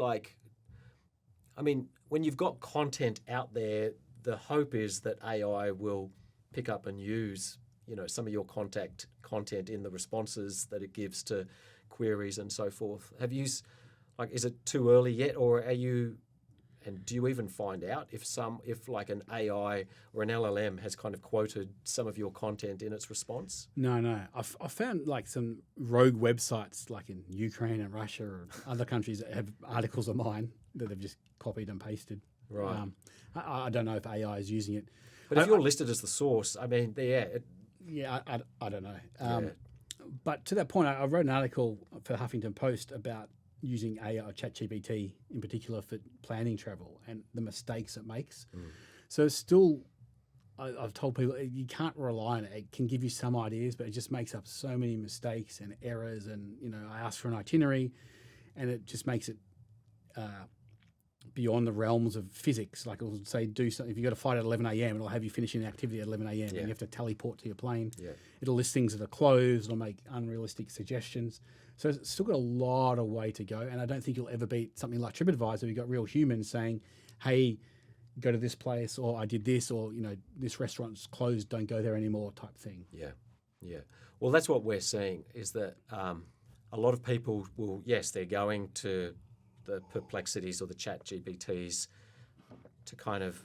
when you've got content out there, the hope is that AI will pick up and use, some of your content in the responses that it gives to queries and so forth. Have you, is it too early yet, or are you? And do you even find out if an AI or an LLM has kind of quoted some of your content in its response? No. I've found some rogue websites like in Ukraine and Russia or other countries that have articles of mine that they've just copied and pasted. Right. I don't know if AI is using it. But if you're listed as the source, I don't know. But to that point, I wrote an article for the Huffington Post about using AI or ChatGPT in particular for planning travel and the mistakes it makes. So still, I've told people you can't rely on it. It can give you some ideas, but it just makes up so many mistakes and errors. And, I asked for an itinerary and it just makes it beyond the realms of physics. Like it'll say, do something. If you've got a flight at 11 a.m., it'll have you finishing the activity at 11 a.m. and you have to teleport to your plane. Yeah. It'll list things that are closed. It'll make unrealistic suggestions. So it's still got a lot of way to go. And I don't think you'll ever beat something like Tripadvisor. You've got real humans saying, hey, go to this place, or I did this, or, this restaurant's closed, don't go there anymore type thing. Yeah. Well, that's what we're seeing is that a lot of people will, yes, they're going to the Perplexities or the ChatGPTs to kind of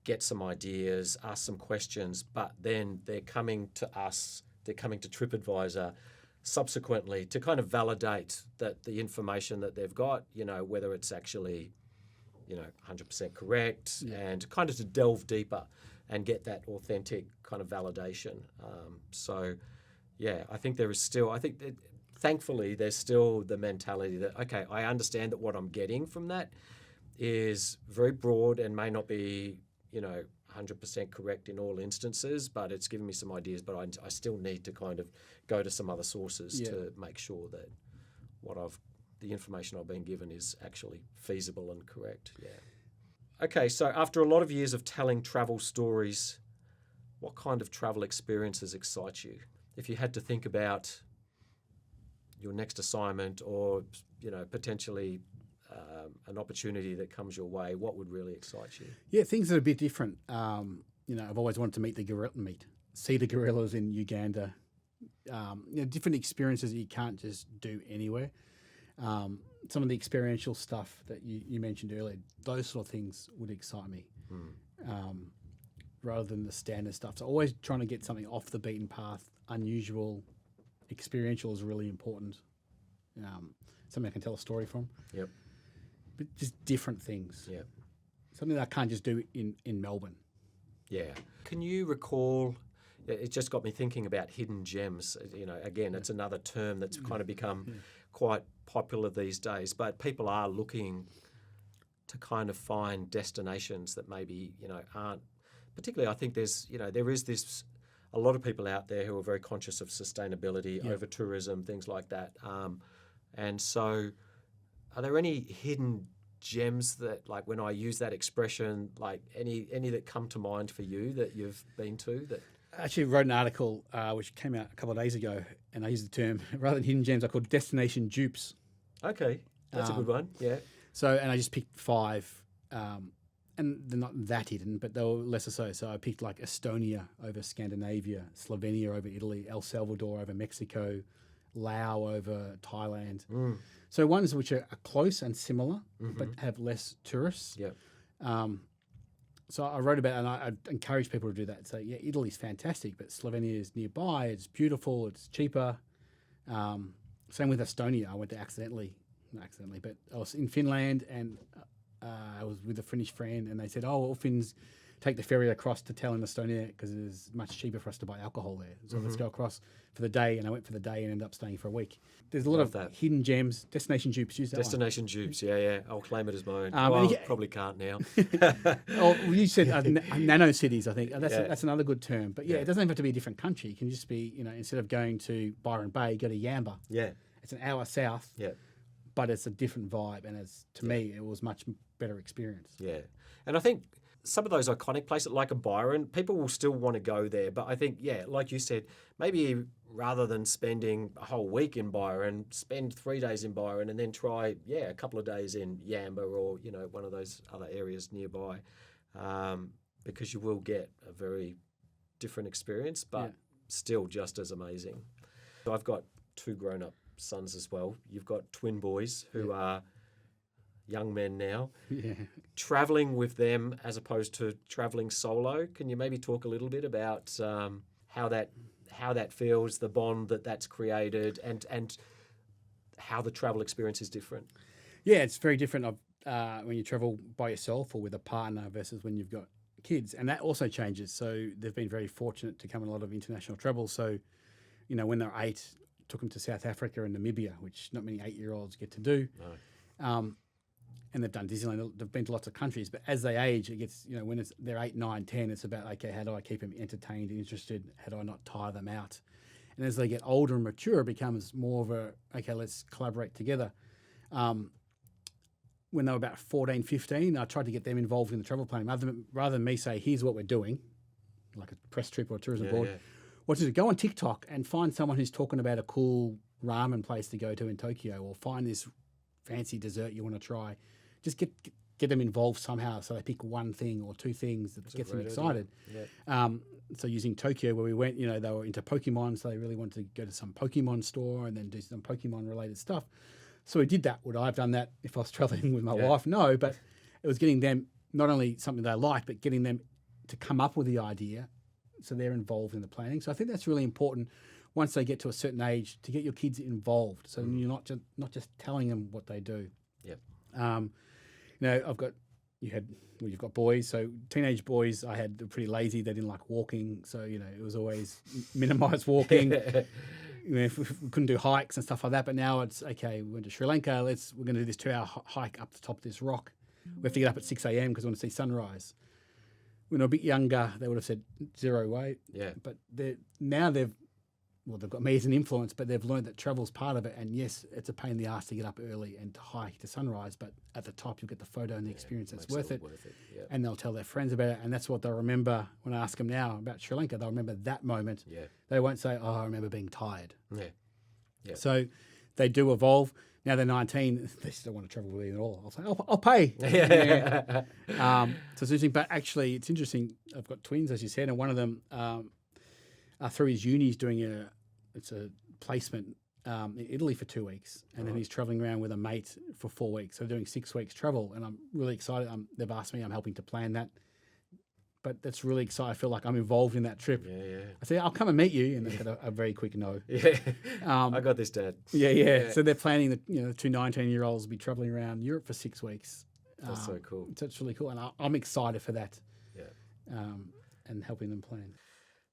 get some ideas, ask some questions, but then they're coming to us, they're coming to Tripadvisor subsequently to kind of validate that the information that they've got, whether it's actually, 100% correct, and kind of to delve deeper and get that authentic kind of validation. I think there is still, thankfully, there's still the mentality that, okay, I understand that what I'm getting from that is very broad and may not be, 100% correct in all instances, but it's given me some ideas, but I still need to kind of go to some other sources to make sure that the information I've been given is actually feasible and correct. Yeah. Okay, so after a lot of years of telling travel stories, what kind of travel experiences excite you? If you had to think about your next assignment or, potentially an opportunity that comes your way, what would really excite you? Yeah, things that are a bit different. I've always wanted to see the gorillas in Uganda. Different experiences that you can't just do anywhere. Some of the experiential stuff that you mentioned earlier, those sort of things would excite me, rather than the standard stuff. So always trying to get something off the beaten path, unusual, experiential is really important. Something I can tell a story from. Yep. But just different things. Yeah. Something that I can't just do in Melbourne. Yeah. Can you recall? It just got me thinking about hidden gems. Again, it's another term that's kind of become quite popular these days. But people are looking to kind of find destinations that maybe aren't particularly I think there is this a lot of people out there who are very conscious of sustainability, over tourism, things like that. And so, are there any hidden gems that, like, when I use that expression, like any that come to mind for you that you've been to? That I actually wrote an article which came out a couple of days ago, and I used the term, rather than hidden gems, I called destination dupes. Okay, that's a good one. Yeah. So, and I just picked 5, and they're not that hidden, but they were lesser so. So I picked like Estonia over Scandinavia, Slovenia over Italy, El Salvador over Mexico, Laos over Thailand. So ones which are close and similar, but have less tourists. Yeah. So I wrote about, and I encourage people to do that. So yeah, Italy's fantastic, but Slovenia is nearby. It's beautiful. It's cheaper. Same with Estonia. I went to not accidentally, but I was in Finland, and I was with a Finnish friend, and they said, "Oh, all Finns take the ferry across to Tallinn, Estonia, because it's much cheaper for us to buy alcohol there. So let's go across for the day." And I went for the day and ended up staying for a week. There's a lot of hidden gems. Destination dupes. Use that Destination dupes. Yeah. I'll claim it as mine. Probably can't now. Oh, you said nano cities. I think that's another good term. But it doesn't have to be a different country. It can just be, instead of going to Byron Bay, go to Yamba. Yeah. It's an hour south. Yeah. But it's a different vibe, and to me, it was much better experience. Yeah, and I think some of those iconic places, like a Byron, people will still want to go there. But I think, like you said, maybe rather than spending a whole week in Byron, spend 3 days in Byron, and then try, a couple of days in Yamba or one of those other areas nearby, because you will get a very different experience, but still just as amazing. So I've got 2 grown-up sons as well. You've got twin boys who are young men now. Yeah. Traveling with them as opposed to traveling solo. Can you maybe talk a little bit about how that feels, the bond that's created, and how the travel experience is different? Yeah, it's very different when you travel by yourself or with a partner versus when you've got kids, and that also changes. So they've been very fortunate to come on a lot of international travel. So, when they're 8, took them to South Africa and Namibia, which not many 8-year-olds get to do. No. And they've done Disneyland. They've been to lots of countries, but as they age, it gets, when they're 8, 9, 10, it's about, okay, how do I keep them entertained, interested? How do I not tire them out? And as they get older and mature, it becomes more of okay, let's collaborate together. When they were about 14, 15, I tried to get them involved in the travel planning. Rather than me say, here's what we're doing, like a press trip or a tourism board, what to do? Go on TikTok and find someone who's talking about a cool ramen place to go to in Tokyo, or find this fancy dessert you want to try. Just get them involved somehow, so they pick one thing or 2 things that gets them excited. Yeah. So using Tokyo, where we went, they were into Pokemon, so they really wanted to go to some Pokemon store and then do some Pokemon-related stuff. So we did that. Would I have done that if I was traveling with my wife? No, but it was getting them not only something they liked, but getting them to come up with the idea, so they're involved in the planning. So I think that's really important once they get to a certain age, to get your kids involved. So you're not just telling them what they do. Yeah. You've got boys. So teenage boys, they're pretty lazy. They didn't like walking. So, it was always minimize walking. If we couldn't do hikes and stuff like that. But now it's, okay, we went to Sri Lanka. we're going to do this 2-hour hike up the top of this rock. We have to get up at 6 a.m. because we want to see sunrise. When they were a bit younger, they would have said 0 way. Yeah. But they've got me as an influence, but they've learned that travel's part of it. And yes, it's a pain in the ass to get up early and to hike to sunrise, but at the top you'll get the photo and the experience that's worth it. Yeah. And they'll tell their friends about it, and that's what they'll remember. When I ask them now about Sri Lanka, they'll remember that moment. Yeah. They won't say, "Oh, I remember being tired." Yeah. Yeah. So they do evolve. Now they're 19, they still want to travel with me at all. I'll say, I'll pay. Yeah. So it's interesting, but actually it's interesting. I've got twins, as you said, and one of them, through his uni, he's doing a placement in Italy for 2 weeks, and then he's traveling around with a mate for 4 weeks. So doing 6 weeks travel, and I'm really excited. They've asked me, I'm helping to plan that. But that's really exciting. I feel like I'm involved in that trip. Yeah. I say, I'll come and meet you, and they said a very quick no. Yeah. I got this, Dad. Yeah. So they're planning that, the 2 19-year-olds will be traveling around Europe for 6 weeks. That's so cool. So it's really cool, and I'm excited for that. Yeah. And helping them plan.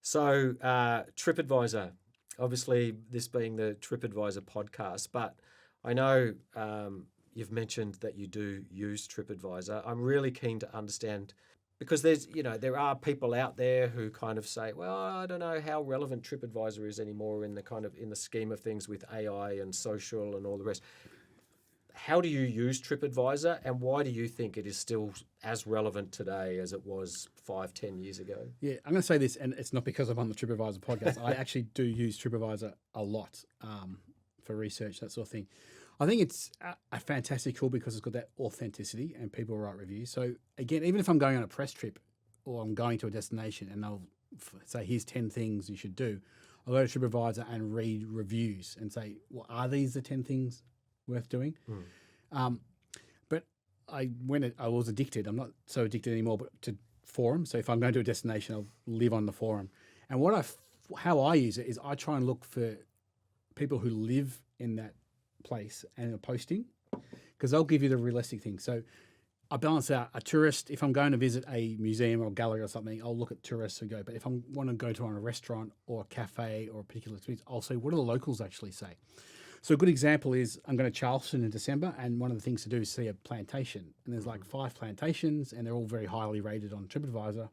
So Tripadvisor, obviously this being the Tripadvisor podcast, but I know you've mentioned that you do use Tripadvisor. I'm really keen to understand Because there are people out there who kind of say, well, I don't know how relevant TripAdvisor is anymore in the scheme of things with AI and social and all the rest. How do you use TripAdvisor, and why do you think it is still as relevant today as it was 5-10 years ago? Yeah, I'm going to say this, and it's not because I'm on the TripAdvisor podcast. I actually do use TripAdvisor a lot for research, that sort of thing. I think it's a fantastic tool because it's got that authenticity and people write reviews. So again, even if I'm going on a press trip or I'm going to a destination and they'll say, here's 10 things you should do, I'll go to TripAdvisor and read reviews and say, well, are these the 10 things worth doing? But I was addicted. I'm not so addicted anymore, but to forums. So if I'm going to a destination, I'll live on the forum. And how I use it is I try and look for people who live in that place and are posting, because they'll give you the realistic thing. So I balance out a tourist. If I'm going to visit a museum or gallery or something, I'll look at tourists who go. But if I want to go to a restaurant or a cafe or a particular experience, I'll say, what do the locals actually say? So a good example is I'm going to Charleston in December, and one of the things to do is see a plantation. And there's like 5 plantations, and they're all very highly rated on TripAdvisor.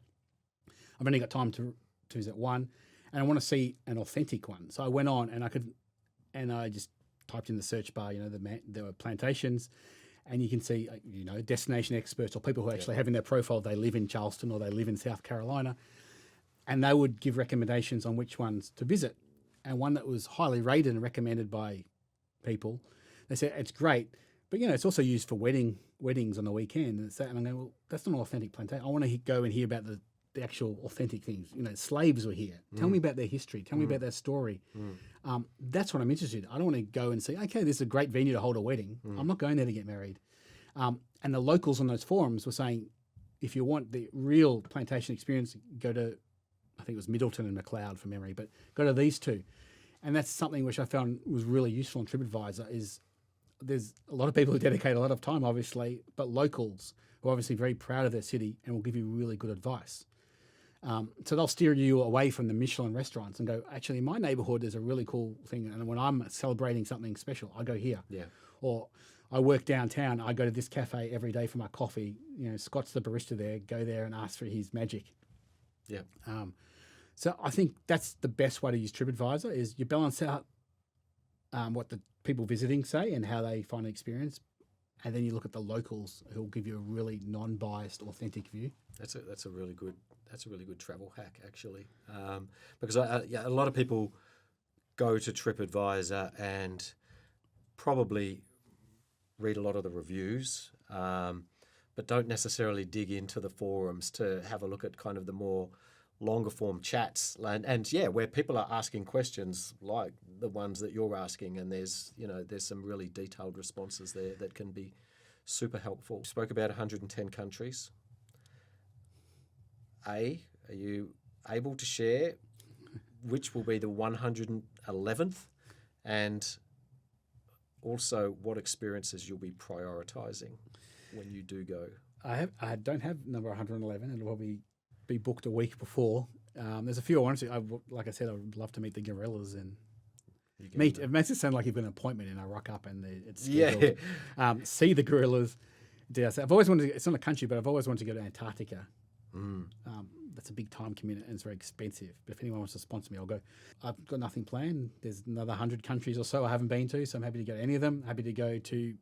I've only got time to visit one, and I want to see an authentic one. So I went on and I just typed in the search bar, there were plantations, and you can see, destination experts or people who actually have in their profile, they live in Charleston or they live in South Carolina, and they would give recommendations on which ones to visit. And one that was highly rated and recommended by people, they said, it's great, but it's also used for weddings on the weekend. And I'm going, well, that's not an authentic plantation. I want to go and hear about the actual authentic things. Slaves were here. Tell me about their history. Tell me about their story. That's what I'm interested in. I don't want to go and say, okay, this is a great venue to hold a wedding. I'm not going there to get married. And the locals on those forums were saying, if you want the real plantation experience, go to, I think it was Middleton and McLeod from memory, but go to these two. And that's something which I found was really useful on TripAdvisor is there's a lot of people who dedicate a lot of time, obviously, but locals who are obviously very proud of their city and will give you really good advice. So they'll steer you away from the Michelin restaurants and go, actually, in my neighborhood, there's a really cool thing. And when I'm celebrating something special, I go here. Yeah. Or I work downtown. I go to this cafe every day for my coffee. Scott's the barista there. Go there and ask for his magic. Yeah. So I think that's the best way to use TripAdvisor is you balance out what the people visiting say and how they find an experience. And then you look at the locals who will give you a really non-biased, authentic view. That's a really good travel hack, actually, because a lot of people go to TripAdvisor and probably read a lot of the reviews, but don't necessarily dig into the forums to have a look at kind of the more longer form chats and where people are asking questions like the ones that you're asking, and there's some really detailed responses there that can be super helpful. You spoke about 110 countries. Are you able to share which will be the 111th, and also what experiences you'll be prioritizing when you do go? I don't have number 111. It'll probably be booked a week before. There's a few I want to. Like I said, I would love to meet the gorillas and meet. It makes it sound like you've got an appointment and I rock up and it's scheduled. Yeah. See the gorillas. I've always wanted to. It's not a country, but I've always wanted to go to Antarctica. That's a big time commitment and it's very expensive. But if anyone wants to sponsor me, I'll go. I've got nothing planned. There's another 100 countries or so I haven't been to, so I'm happy to go to any of them. Happy to go to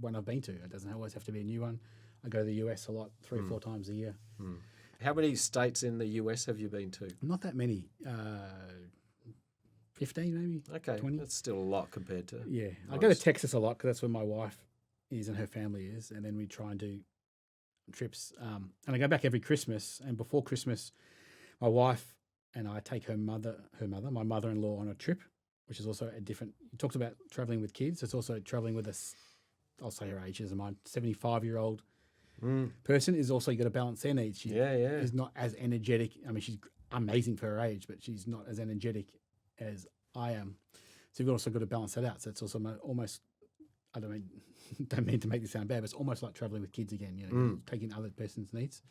one I've been to. It doesn't always have to be a new one. I go to the US a lot, 3 or 4 times a year. How many states in the US have you been to? Not that many. 15 maybe. Okay, 20. That's still a lot compared to. Yeah, most. I go to Texas a lot because that's where my wife is and her family is, and then we try and do trips. And I go back every Christmas, and before Christmas, my wife and I take my mother-in-law on a trip, which is also a different. You talked about traveling with kids. It's also traveling with us. I'll say her age is mine. 75-year-old person is also got to balance their needs. She is not as energetic. I mean, she's amazing for her age, but she's not as energetic as I am. So you've also got to balance that out. So it's also almost. I don't mean to make this sound bad, but it's almost like traveling with kids again, taking other person's needs.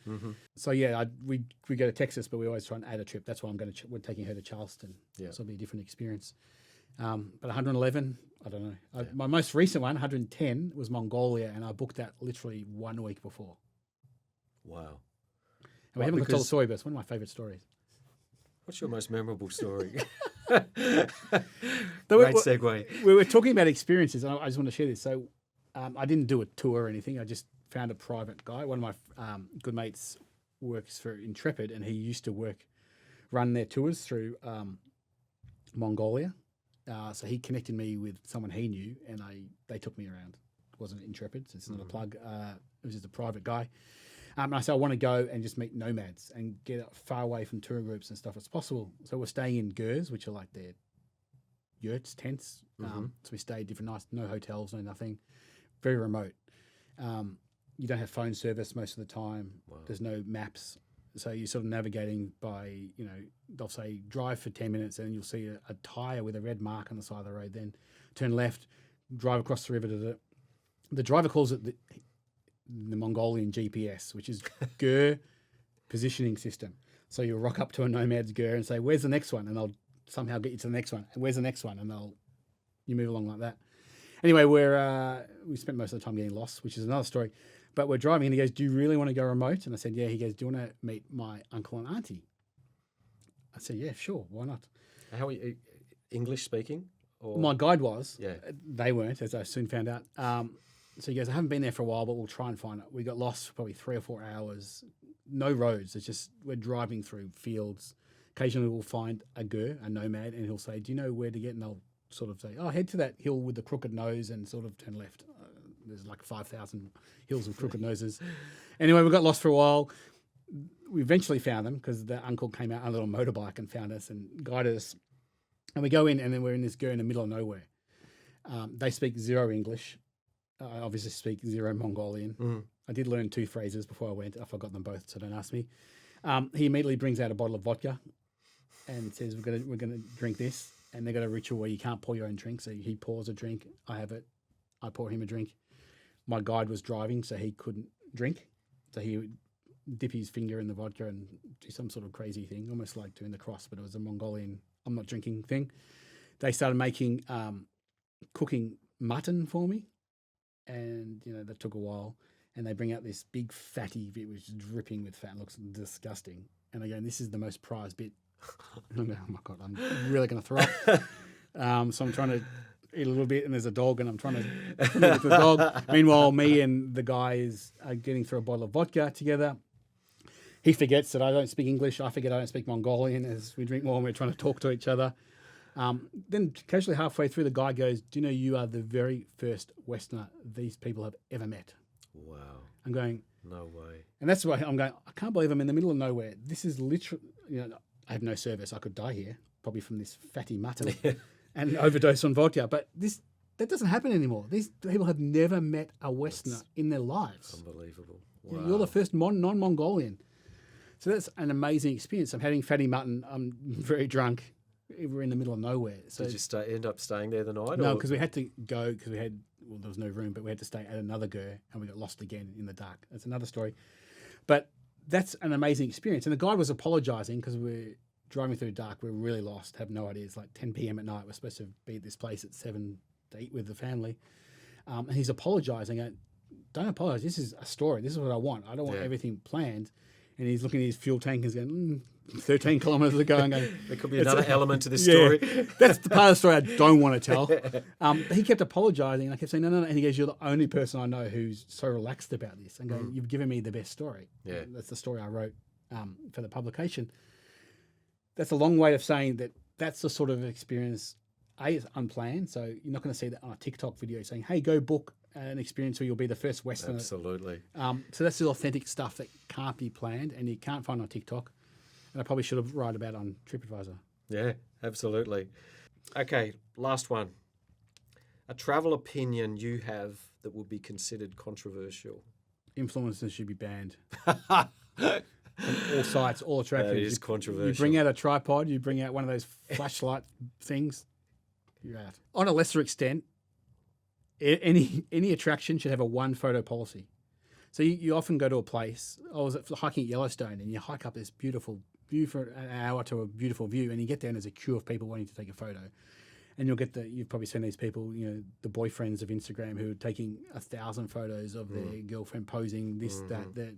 So we go to Texas, but we always try and add a trip. That's why we're taking her to Charleston. Yeah. So it'll be a different experience. But 111, I don't know. My most recent one, 110, was Mongolia, and I booked that literally 1 week before. Wow. And we haven't got to tell the story, but it's one of my favourite stories. What's your most memorable story? Great segue. We were talking about experiences, and I just want to share this. So I didn't do a tour or anything. I just found a private guy. One of my good mates works for Intrepid, and he used to run their tours through Mongolia. So he connected me with someone he knew, and they took me around. It wasn't Intrepid, so it's not a plug. It was just a private guy. And I said, I want to go and just meet nomads and get far away from tour groups and stuff as possible. So we're staying in gers, which are like their yurts, tents. So we stayed different nights, no hotels, no nothing. Very remote. You don't have phone service most of the time. Wow. There's no maps. So you're sort of navigating by, they'll say drive for 10 minutes and you'll see a tyre with a red mark on the side of the road. Then turn left, drive across the river to the driver calls it the Mongolian GPS, which is ger positioning system. So you'll rock up to a nomad's ger and say, where's the next one? And they'll somehow get you to the next one. And where's the next one? And you move along like that. Anyway, we spent most of the time getting lost, which is another story. But we're driving and he goes, do you really want to go remote? And I said, yeah. He goes, do you want to meet my uncle and auntie? I said, yeah, sure. Why not? How are you, English speaking? Or? My guide was. Yeah. They weren't, as I soon found out. So he goes, I haven't been there for a while, but we'll try and find it. We got lost for probably 3 or 4 hours. No roads. It's just we're driving through fields. Occasionally we'll find a ger, a nomad, and he'll say, do you know where to get? And I'll sort of say, oh, head to that hill with the crooked nose and sort of turn left. There's like 5,000 hills with crooked noses. Anyway, we got lost for a while. We eventually found them because the uncle came out on a little motorbike and found us and guided us. And we go in and then we're in this ger in the middle of nowhere. They speak zero English. I obviously speak zero Mongolian. I did learn 2 phrases before I went. I forgot them both, so don't ask me. He immediately brings out a bottle of vodka and says, we're gonna drink this. And they've got a ritual where you can't pour your own drink. So he pours a drink. I have it. I pour him a drink. My guide was driving, so he couldn't drink. So he would dip his finger in the vodka and do some sort of crazy thing, almost like doing the cross, but it was a Mongolian I'm not drinking thing. They started making, cooking mutton for me. And, that took a while. And they bring out this big fatty bit, which is dripping with fat and looks disgusting. And they go, this is the most prized bit. I'm going, oh my God, I'm really going to throw up. So I'm trying to eat a little bit, and there's a dog, and I'm trying to eat with the dog. Meanwhile, me and the guy are getting through a bottle of vodka together. He forgets that I don't speak English. I forget I don't speak Mongolian as we drink more and we're trying to talk to each other. Then casually halfway through, the guy goes, do you know you are the very first Westerner these people have ever met? Wow. I'm going, no way. And that's why I'm going, I can't believe I'm in the middle of nowhere. This is literally, I have no service. I could die here, probably from this fatty mutton and overdose on vodka. But that doesn't happen anymore. These people have never met a Westerner in their lives. Unbelievable. Wow. You're the first non-Mongolian. So that's an amazing experience. I'm having fatty mutton. I'm very drunk. We're in the middle of nowhere. So did you end up staying there the night? No, because we had to go because there was no room, but we had to stay at another ger and we got lost again in the dark. That's another story. But that's an amazing experience. And the guy was apologising because we're driving through the dark. We're really lost, have no idea. It's like 10 p.m. at night. We're supposed to be at this place at 7 to eat with the family. And he's apologising. Don't apologise. This is a story. This is what I want. I don't want everything planned. And he's looking at his fuel tank and he's going, 13 kilometres ago. And going, there could be another element to this story. That's the part of the story I don't want to tell. But he kept apologising and I kept saying, no. And he goes, you're the only person I know who's so relaxed about this. And going, you've given me the best story. Yeah. That's the story I wrote for the publication. That's a long way of saying that's the sort of experience, it's unplanned. So you're not going to see that on a TikTok video saying, hey, go book an experience where you'll be the first Westerner. Absolutely. So that's the authentic stuff that can't be planned and you can't find on TikTok. And I probably should have write about it on Tripadvisor. Yeah, absolutely. Okay, last one. A travel opinion you have that would be considered controversial. Influencers should be banned. All sites, all attractions. That is controversial. You bring out a tripod, you bring out one of those flashlight things, you're out. On a lesser extent, any attraction should have a one photo policy. So you often go to a place, I was hiking at Yellowstone, and you hike up this beautiful view for an hour to a beautiful view, and you get there and there's a queue of people wanting to take a photo. And you've probably seen these people, the boyfriends of Instagram who are taking 1,000 photos of their girlfriend posing, that.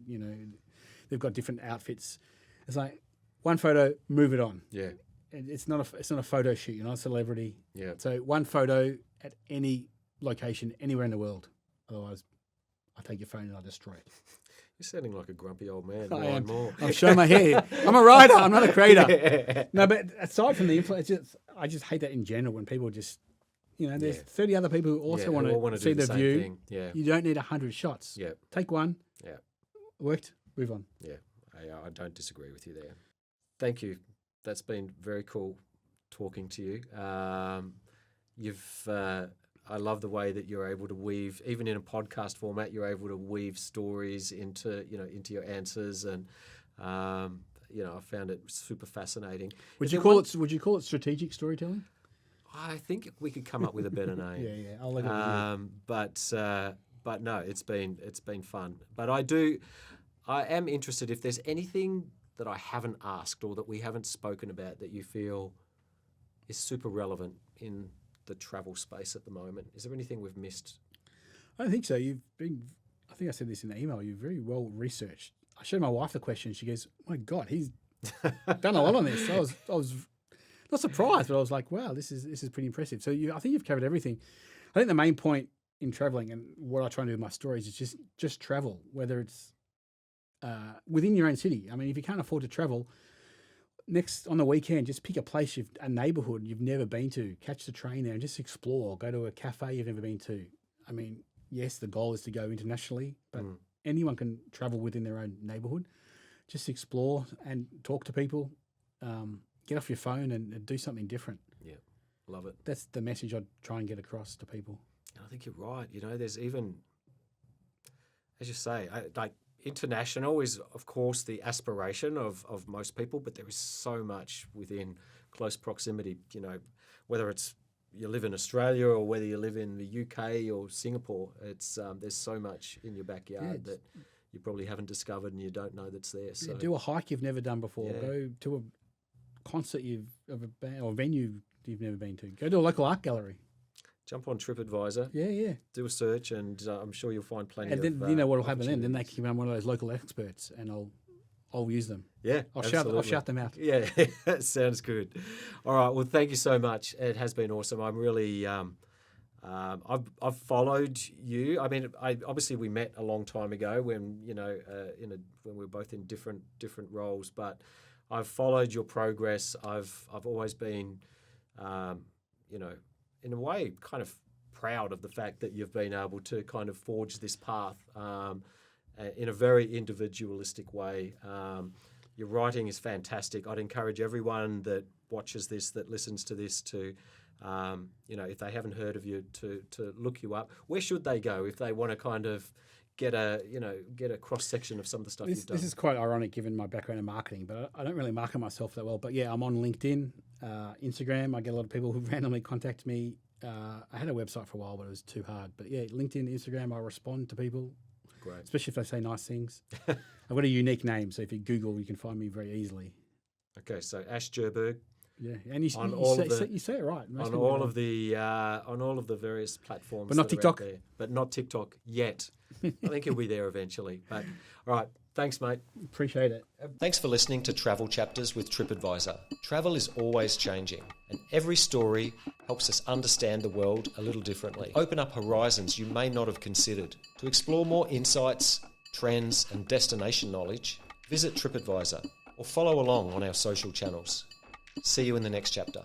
There's they've got different outfits. It's like one photo, move it on. Yeah. It's not a photo shoot. You're not a celebrity. Yeah. So one photo at any location, anywhere in the world. Otherwise, I take your phone and I destroy it. You're sounding like a grumpy old man. I am. More. I'm showing my hair. I'm a writer. I'm not a creator. No, but aside from the influence, I just hate that in general when people just, there's 30 other people who also want to see the view. Thing. Yeah. You don't need 100 shots. Yeah. Take one. Yeah. Worked. Move on. Yeah. I don't disagree with you there. Thank you. That's been very cool talking to you. I love the way that you're able to weave, even in a podcast format, you're able to weave stories into your answers, and I found it super fascinating. Would you call it strategic storytelling? I think we could come up with a better name. Yeah. I'll let it but no, it's been fun. But I am interested if there's anything that I haven't asked or that we haven't spoken about that you feel is super relevant in the travel space at the moment. Is there anything we've missed? I don't think so. I think I said this in the email, you're very well researched. I showed my wife the question. She goes, "My God, he's done a lot on this." I was not surprised, but I was like, "Wow, this is pretty impressive." So I think you've covered everything. I think the main point in traveling and what I try and do with my stories is just travel, whether it's within your own city. I mean, if you can't afford to travel, on the weekend, just pick a neighborhood you've never been to, catch the train there and just explore, go to a cafe you've never been to. I mean, yes, the goal is to go internationally, but anyone can travel within their own neighborhood. Just explore and talk to people, get off your phone and do something different. Yeah, love it. That's the message I'd try and get across to people. I think you're right. There's even, as you say, international is, of course, the aspiration of most people, but there is so much within close proximity, whether it's you live in Australia or whether you live in the UK or Singapore, it's there's so much in your backyard that you probably haven't discovered and you don't know that's there. So do a hike you've never done before. Yeah. Go to a concert or a venue you've never been to. Go to a local art gallery. Jump on Tripadvisor. Yeah. Do a search, and I'm sure you'll find plenty. And then of, you know what will happen then? Then they can become one of those local experts, and I'll use them. Yeah, I'll shout them out. Yeah, sounds good. All right, well, thank you so much. It has been awesome. I'm really, I've followed you. I mean, obviously we met a long time ago when when we were both in different roles, but I've followed your progress. I've always been, in a way, kind of proud of the fact that you've been able to kind of forge this path in a very individualistic way. Your writing is fantastic. I'd encourage everyone that watches this, that listens to this, to, if they haven't heard of you, to look you up. Where should they go if they want to kind of get a cross section of some of the stuff you've done? This is quite ironic given my background in marketing, but I don't really market myself that well. But yeah, I'm on LinkedIn, Instagram. I get a lot of people who randomly contact me. I had a website for a while, but it was too hard. But yeah, LinkedIn, Instagram, I respond to people. Great. Especially if they say nice things. I've got a unique name, so if you Google, you can find me very easily. Okay, so Ash Jurberg. Yeah, and you say it right. On all of the various platforms, but not TikTok. There, but not TikTok yet. I think he'll be there eventually. But all right, thanks, mate. Appreciate it. Thanks for listening to Travel Chapters with Tripadvisor. Travel is always changing, and every story helps us understand the world a little differently. Open up horizons you may not have considered. To explore more insights, trends, and destination knowledge, visit Tripadvisor or follow along on our social channels. See you in the next chapter.